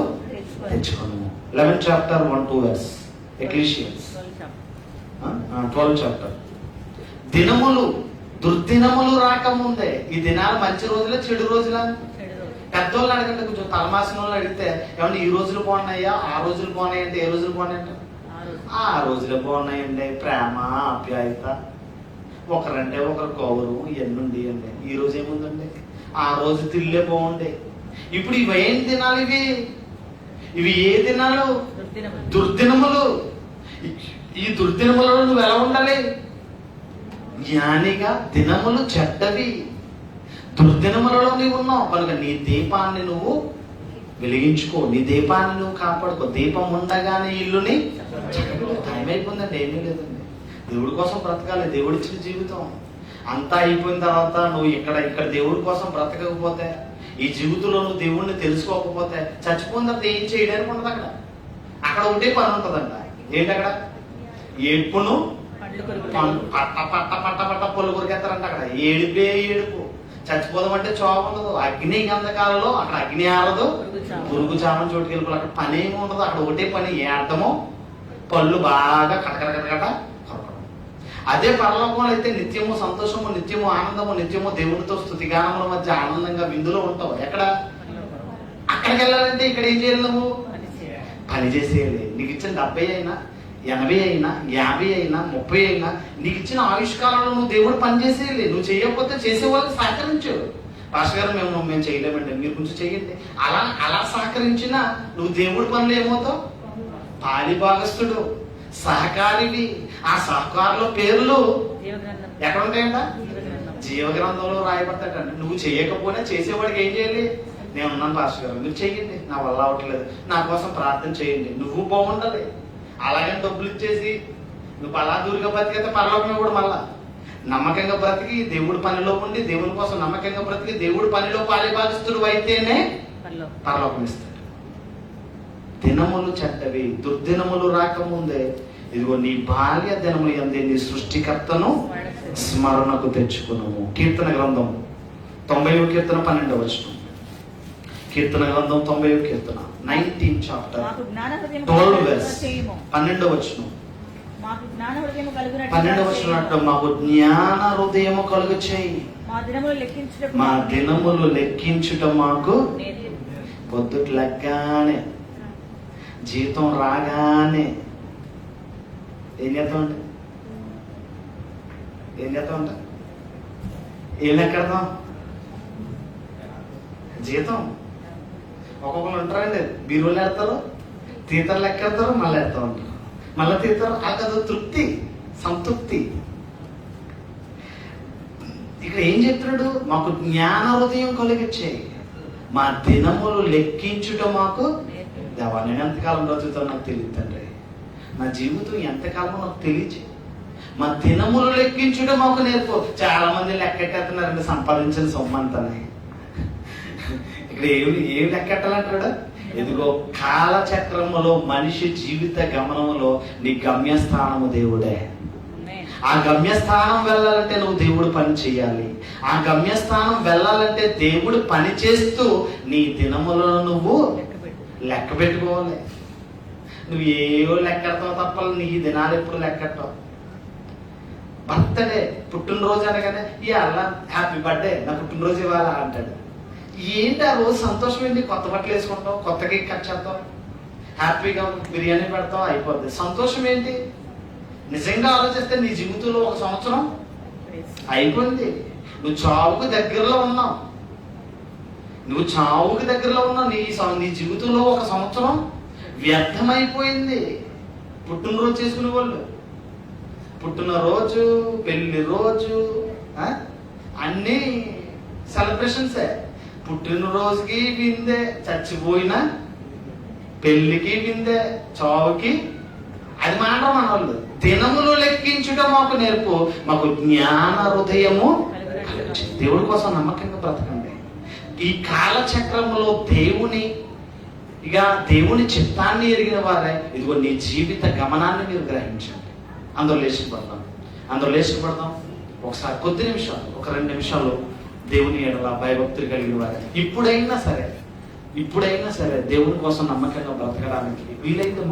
తెచ్చుకొనుము. 11 chapter 1-2 verse. ఎక్లీషియన్స్ 12 chapter. దినములు, దుర్దినములు రాకముందే. ఈ దినాలు మంచి రోజులా చెడు రోజులా? పెద్దోళ్ళు అడగండి, కొంచెం తలమాసిన వాళ్ళు అడిగితే, ఏమన్నా ఈ రోజులు బాగున్నాయా, ఆ రోజులు బాగున్నాయి అంటే ఏ రోజులు బాగున్నాయంట? ఆ రోజులు బాగున్నాయండి. ప్రేమ, ఆప్యాయత, ఒకరంటే ఒకరు కౌరు, ఇవన్నీ అండి. ఈ రోజు ఏముందండి? ఆ రోజు తిల్లే బాగుండే. ఇప్పుడు ఇవి ఏం దినాలు? ఇవి ఏ దినాలు? దుర్దినములు. ఈ దుర్దినములలో నువ్వు ఎలా ఉండాలి? జ్ఞానిగా. దినములు చెడ్డవి, దుర్దినములలో నీవు ఉన్నావు కనుక నీ దీపాన్ని నువ్వు వెలిగించుకో, నీ దీపాన్ని నువ్వు కాపాడుకో. దీపం ఉండగానే ఇల్లుని టైం అయిపోయిందండి, ఏమీ లేదండి. దేవుడి కోసం బ్రతకాలి, దేవుడిచ్చిన జీవితం. అంతా అయిపోయిన తర్వాత నువ్వు ఇక్కడ దేవుడి కోసం బ్రతకకపోతే, ఈ జీవితంలో నువ్వు దేవుడిని తెలుసుకోకపోతే, చచ్చిపోయిన తర్వాత ఏం చేయడానికి ఉండదు. అక్కడ ఒకటే పని ఉంటుందంట. ఏంటి అక్కడ? ఏడుపును పట్ట పొల్లు కొరికేస్తారంట. అక్కడ ఏడుపే ఏడుపు. చచ్చిపోదామంటే చోవ ఉండదు. అగ్ని గంధకాలలో అక్కడ అగ్ని ఆరదు, పురుగు చామని చోటుకి వెళ్ళిపోవాలి. అక్కడ పని ఏమి ఉండదు. అక్కడ ఒకటే పని, ఏడటము, పళ్ళు బాగా కటకట కొరకడం. అదే పరలోకంలో అయితే నిత్యము సంతోషము, నిత్యము ఆనందము, నిత్యము దేవునితో స్తుతిగానముల మధ్య ఆనందంగా విందులో ఉంటావు. ఎక్కడ? అక్కడికి వెళ్ళాలంటే ఇక్కడ ఏం చేయాలి? నువ్వు పని చేసేయాలి. నీకు ఇచ్చిన 70 అయినా, 80 అయినా, 50 అయినా, 30 అయినా, నీకు ఇచ్చిన ఆయుష్కాలంలో నువ్వు దేవుడు పని చేసేయాలి. నువ్వు చేయకపోతే చేసేవాళ్ళకి సహకరించు. పాస్టర్ గారు మేము చేయలేమండి, మీరు కొంచెం చేయండి. అలా సహకరించినా నువ్వు దేవుడి పనులు ఏమవుతావు? పాలి భాగస్థుడు, సహకారివి. ఆ సహకారుల పేర్లు ఎక్కడ ఉంటాయంట? జీవగ్రంథంలో రాయబడతాడంట. నువ్వు చేయకపోయినా చేసేవాడికి ఏం చేయాలి? నేను ఉన్నాను పాస్టర్ గారు, మీరు చెయ్యండి, నా వల్ల అవ్వట్లేదు, నా కోసం ప్రార్థన చేయండి. నువ్వు బాగుండాలి. అలాగని డబ్బులు ఇచ్చేసి నువ్వు అలా దూరిగా బ్రతికితే పరలోకమే కూడా మళ్ళా నమ్మకంగా బ్రతికి దేవుడి పనిలో ఉండి దేవుని కోసం నమ్మకంగా బ్రతికి దేవుడి పనిలో పాలిభాగస్తుడు అయితేనే పరలోకం ఇస్తాడు. దినములు చెడ్డవి, దుర్దినములు రాకముందే ఇదిగో నీ బాల్య దినములు యందే నీ సృష్టికర్తను స్మరణకు తెచ్చుకున్నాము. కీర్తన గ్రంథం 90వ కీర్తన 12వ వచనం. కీర్తన గ్రంథం 90వ కీర్తన 19 chapter 12 verse 12వ వచనం. 12వ వచనం అంటూ మాకు జ్ఞాన హృదయము కలుగు చేయి, మా దినములు లెక్కించుట మాకు. పొద్దుట లెగ్గానే, జీతం రాగానే ఏం చేస్తామంటే ఏం లెక్కెడతాం? జీతం. ఒక్కొక్కరు ఉంటారండి, బీరువులు వేస్తారు, తీతలు లెక్కెడతారు, మళ్ళీ వేస్తూ ఉంటారు, మళ్ళీ తీతారు. అదో తృప్తి, సంతృప్తి. ఇక్కడ ఏం చెప్తున్నాడు? మాకు జ్ఞాన హృదయం కలిగించేయి, మా దినములు లెక్కించుట మాకు. దేవా, నేను ఎంతకాలం బ్రతుకుతావు నాకు తెలియదు తండ్రి, నా జీవితం ఎంతకాలం నాకు తెలియచే. మా దినములు లెక్కించుట మాకు నేర్పు. చాలా మంది లెక్కెట్టేస్తున్నారండి సంపాదించిన సొమ్మంతనే. ఇక్కడ ఏమి లెక్కెట్టాలంటాడు? ఇదిగో కాలచక్రములో మనిషి జీవిత గమనములో నీ గమ్యస్థానము దేవుడే. ఆ గమ్యస్థానం వెళ్ళాలంటే నువ్వు దేవుడు పని చేయాలి. ఆ గమ్యస్థానం వెళ్ళాలంటే దేవుడు పని చేస్తూ నీ దినములను నువ్వు లెక్క పెట్టుకోవాలి. నువ్వు ఏవో లెక్కెడతావు తప్ప నీ దినాలు ఎప్పుడు లెక్కెట్టావు. బర్త్డే, పుట్టినరోజు అనగానే అలా హ్యాపీ బర్త్డే, నా పుట్టినరోజు ఇవ్వాలా అంటాడు. ఏంటి ఆ రోజు సంతోషం ఏంటి? కొత్త బట్టలు వేసుకుంటాం, కొత్త కేక్ కట్ చేద్దాం, హ్యాపీగా బిర్యానీ పెడతాం, అయిపోద్ది. సంతోషం ఏంటి? నిజంగా ఆలోచిస్తే నీ జీవితంలో ఒక సంవత్సరం అయిపోయింది. నువ్వు చావుకు దగ్గరలో ఉన్నావు. నీ జీవితంలో ఒక సంవత్సరం వ్యర్థమైపోయింది. పుట్టినరోజు చేసుకునే వాళ్ళు, పుట్టినరోజు, పెళ్లి రోజు, అన్నీ సెలబ్రేషన్సే. పుట్టినరోజుకి విందే, చచ్చిపోయినా పెళ్లికి విందే, చావుకి. అది మాట మన వాళ్ళు. దినములు లెక్కించుట మాకు నేర్పు, మాకు జ్ఞాన హృదయము. దేవుడి కోసం నమ్మకంగా బ్రతకండి. ఈ కాలచక్రంలో దేవుని చిత్తాన్ని ఎరిగిన వారే ఇదిగో నీ జీవిత గమనాన్ని మీరు గ్రహించండి. అందులో లేచిపడదాం. ఒకసారి కొద్ది నిమిషాలు, ఒక 2 నిమిషాలు దేవుని ఎడల భయభక్తులు కలిగిన వారే ఇప్పుడైనా సరే దేవుని కోసం నమ్మకంగా బ్రతకడానికి వీలైతే